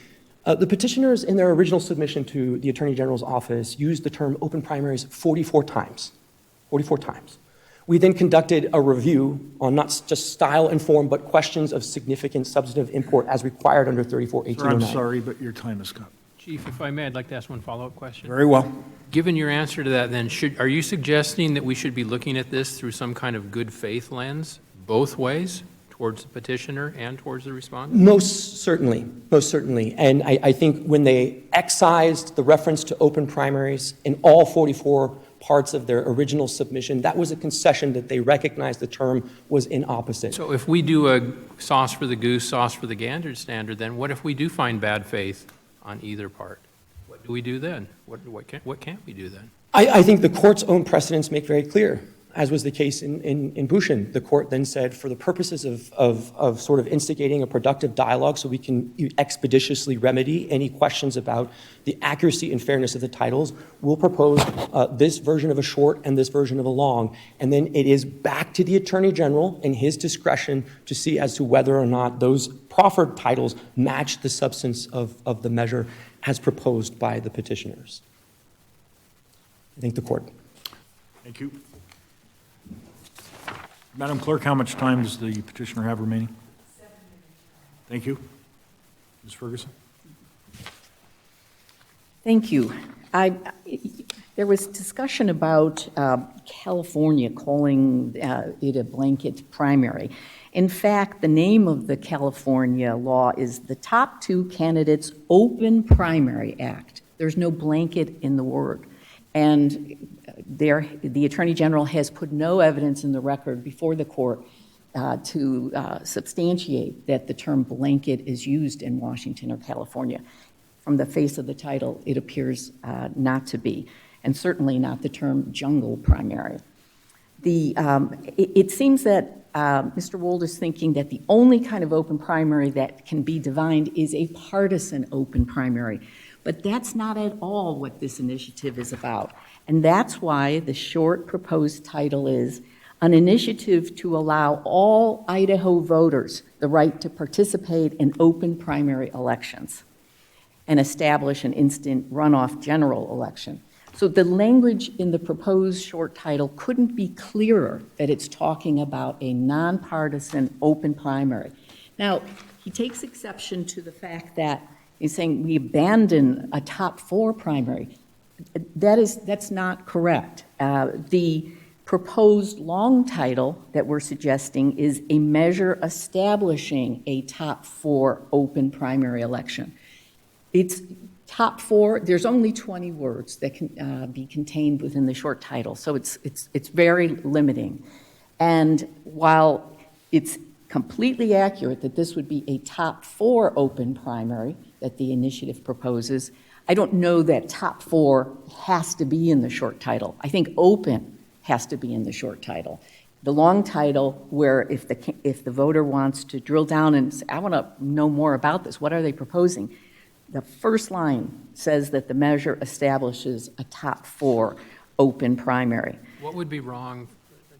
the petitioners in their original submission to the Attorney General's office used the term open primaries 44 times. 44 times. We then conducted a review on not just style and form, but questions of significant substantive import as required under 34-1809. Sir, I'm sorry, but your time is up. Chief, if I may, I'd like to ask one follow-up question. Very well. Given your answer to that, then, are you suggesting that we should be looking at this through some kind of good faith lens, both ways, towards the petitioner and towards the respondent? Most certainly, most certainly. And I think when they excised the reference to open primaries in all 44 parts of their original submission, that was a concession that they recognized the term was inopposite. So if we do a sauce for the goose, sauce for the gander standard, then what if we do find bad faith on either part? What do we do then? What can't we do then? I think the court's own precedents make very clear, as was the case in Bushin. The court then said, for the purposes of sort of instigating a productive dialogue so we can expeditiously remedy any questions about the accuracy and fairness of the titles, we'll propose this version of a short and this version of a long. And then it is back to the Attorney General in his discretion to see as to whether or not those proffered titles match the substance of the measure as proposed by the petitioners. I thank the court. Thank you. Madam Clerk, how much time does the petitioner have remaining? 7 minutes. Thank you. Ms. Ferguson? Thank you. There was discussion about California calling it a blanket primary. In fact, the name of the California law is the Top 2 Candidates Open Primary Act. There's no blanket in the word. And the Attorney General has put no evidence in the record before the court to substantiate that the term blanket is used in Washington or California. From the face of the title, it appears not to be, and certainly not the term jungle primary. It seems that Mr. Wold is thinking that the only kind of open primary that can be defined is a partisan open primary. But that's not at all what this initiative is about. And that's why the short proposed title is an initiative to allow all Idaho voters the right to participate in open primary elections and establish an instant runoff general election. So the language in the proposed short title couldn't be clearer that it's talking about a nonpartisan open primary. Now, he takes exception to the fact that he's saying we abandon a top 4 primary. That's not correct. The proposed long title that we're suggesting is a measure establishing a top 4 open primary election. It's top 4, there's only 20 words that can be contained within the short title, so it's very limiting. And while it's completely accurate that this would be a top 4 open primary that the initiative proposes, I don't know that top 4 has to be in the short title. I think open has to be in the short title. The long title, where if the voter wants to drill down and say, I want to know more about this, what are they proposing? The first line says that the measure establishes a top 4 open primary. What would be wrong,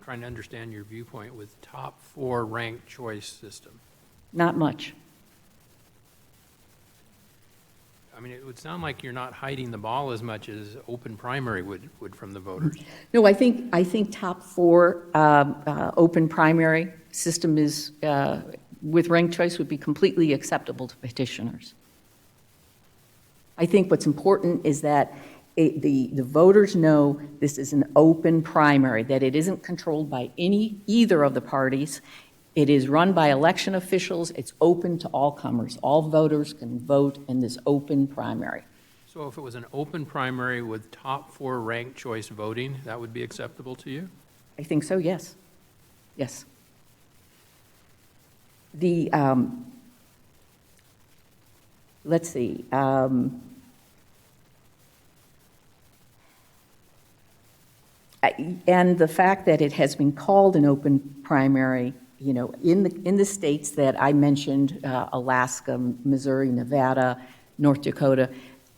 trying to understand your viewpoint, with top 4 ranked choice system? Not much. I mean, it would sound like you're not hiding the ball as much as open primary would from the voters. No, I think top 4 open primary system is, with ranked choice, would be completely acceptable to petitioners. I think what's important is that the voters know this is an open primary, that it isn't controlled by either of the parties. It is run by election officials. It's open to all comers. All voters can vote in this open primary. So if it was an open primary with top 4 ranked choice voting, that would be acceptable to you? I think so, yes. Yes. Let's see. And the fact that it has been called an open primary, you know, in the states that I mentioned, Alaska, Missouri, Nevada, North Dakota,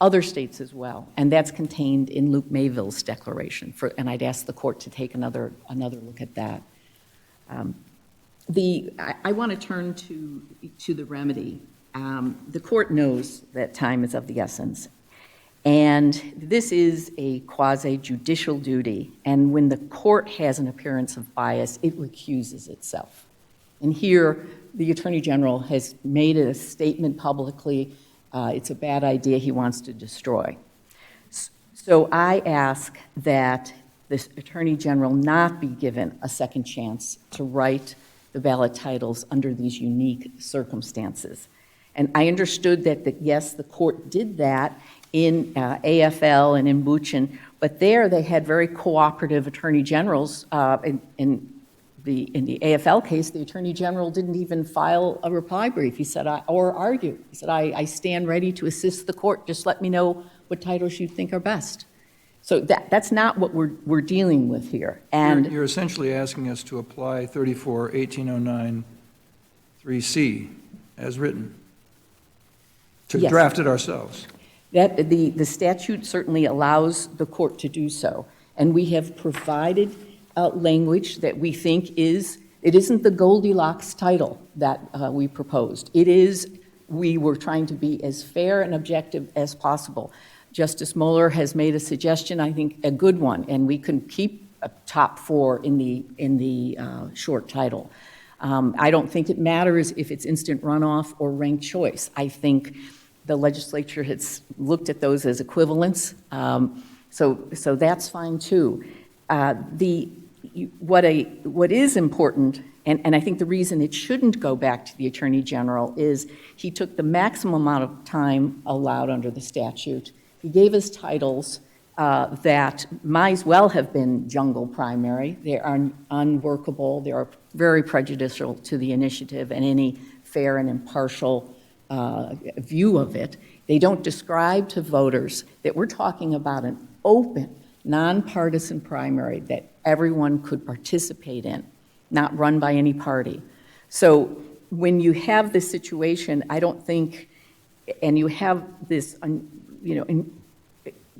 other states as well, and that's contained in Luke Mayville's declaration. And I'd ask the court to take another look at that. I want to turn to the remedy. The court knows that time is of the essence. And this is a quasi-judicial duty, and when the court has an appearance of bias, it recuses itself. And here, the Attorney General has made a statement publicly, it's a bad idea, he wants to destroy. So I ask that this Attorney General not be given a second chance to right the ballot titles under these unique circumstances. And I understood that, yes, the court did that in AFL and in Buchan, but there they had very cooperative attorney generals. In the AFL case, the attorney general didn't even file a reply brief. He said, or argue. He said, I stand ready to assist the court. Just let me know what titles you think are best. So that's not what we're dealing with here. And You're essentially asking us to apply 34-1809 3C as written, to Yes. draft it ourselves. that the statute certainly allows the court to do so. And we have provided language that we think it isn't the Goldilocks title that we proposed. We were trying to be as fair and objective as possible. Justice Mueller has made a suggestion, I think a good one, and we can keep a top 4 in the short title. I don't think it matters if it's instant runoff or ranked choice. I think the legislature has looked at those as equivalents, so that's fine too. What is important, and I think the reason it shouldn't go back to the Attorney General is he took the maximum amount of time allowed under the statute. He gave us titles that might as well have been jungle primary. They are unworkable. They are very prejudicial to the initiative and any fair and impartial view of it. They don't describe to voters that we're talking about an open, nonpartisan primary that everyone could participate in, not run by any party. So when you have this situation, I don't think, and you have this,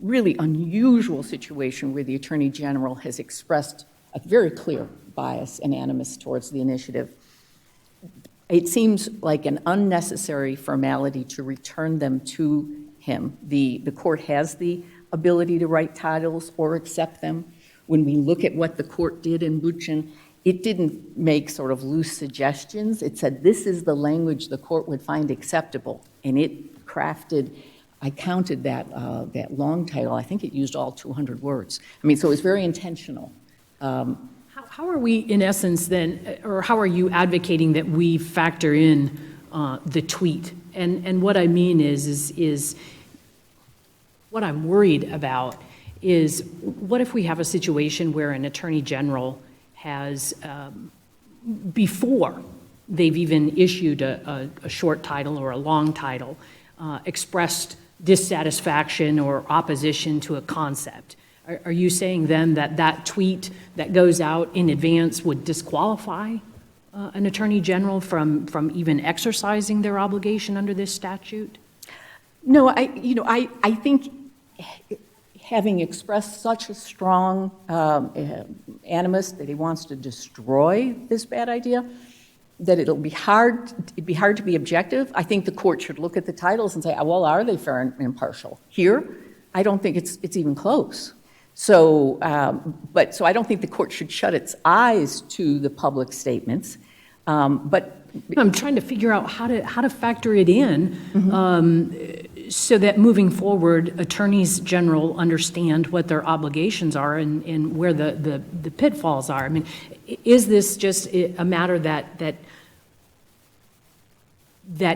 really unusual situation where the Attorney General has expressed a very clear bias and animus towards the initiative, it seems like an unnecessary formality to return them to him. The court has the ability to write titles or accept them. When we look at what the court did in Buchan, it didn't make sort of loose suggestions. It said this is the language the court would find acceptable, and it crafted, I counted that long title. I think it used all 200 words. I mean, so it was very intentional. How are we, in essence, then, or how are you advocating that we factor in the tweet? And what I mean is what I'm worried about is what if we have a situation where an attorney general has, before they've even issued a short title or a long title, expressed dissatisfaction or opposition to a concept? Are you saying then that that tweet that goes out in advance would disqualify an attorney general from even exercising their obligation under this statute? No, I think having expressed such a strong animus that he wants to destroy this bad idea, that it'd be hard to be objective. I think the court should look at the titles and say, well, are they fair and impartial? Here, I don't think it's even close. So I don't think the court should shut its eyes to the public statements. But I'm trying to figure out how to factor it in so that moving forward, attorneys general understand what their obligations are and where the pitfalls are. I mean, is this just a matter that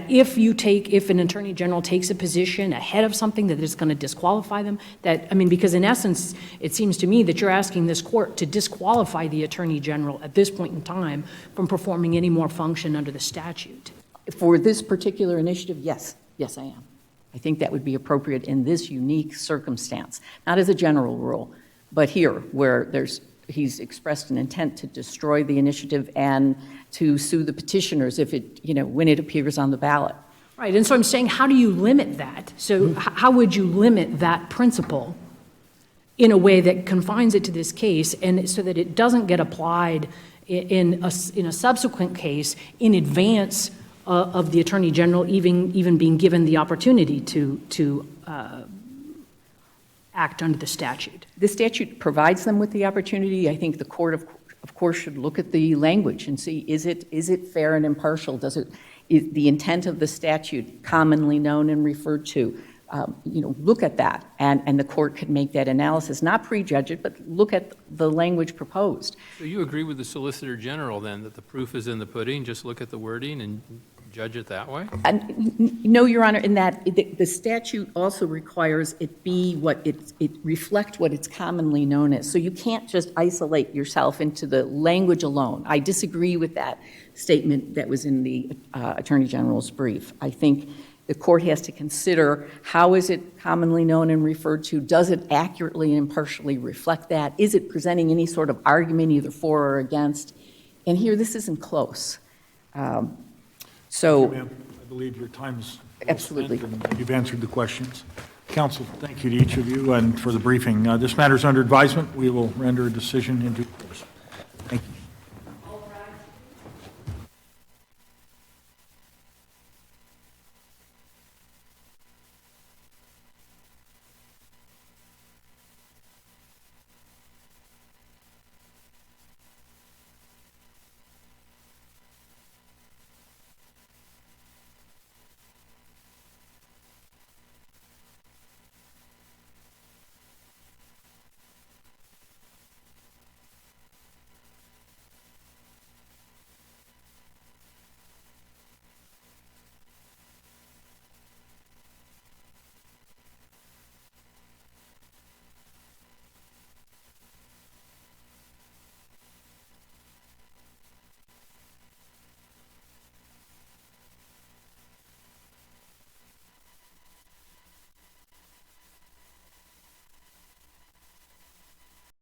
if an attorney general takes a position ahead of something that is going to disqualify them, because in essence, it seems to me that you're asking this court to disqualify the attorney general at this point in time from performing any more function under the statute. for this particular initiative, yes, I am. I think that would be appropriate in this unique circumstance, not as a general rule, but here where he's expressed an intent to destroy the initiative and to sue the petitioners when it appears on the ballot. Right, and so I'm saying, how do you limit that? So how would you limit that principle in a way that confines it to this case and so that it doesn't get applied in a subsequent case in advance of the Attorney General even being given the opportunity to act under the statute? The statute provides them with the opportunity. I think the court, of course, should look at the language and see, is it fair and impartial? Is the intent of the statute commonly known and referred to? look at that, and the court could make that analysis, not prejudge it, but look at the language proposed. So you agree with the Solicitor General, then, that the proof is in the pudding, just look at the wording and judge it that way? No, Your Honor, in that the statute also requires it be what it reflect what it's commonly known as. So you can't just isolate yourself into the language alone. I disagree with that statement that was in the Attorney General's brief. I think the court has to consider how is it commonly known and referred to? Does it accurately and impartially reflect that? Is it presenting any sort of argument either for or against? And here, this isn't close. So, Ma'am, I believe your time's absolutely. spent and you've answered the questions. Counsel, thank you to each of you and for the briefing. This matter is under advisement. We will render a decision in due course.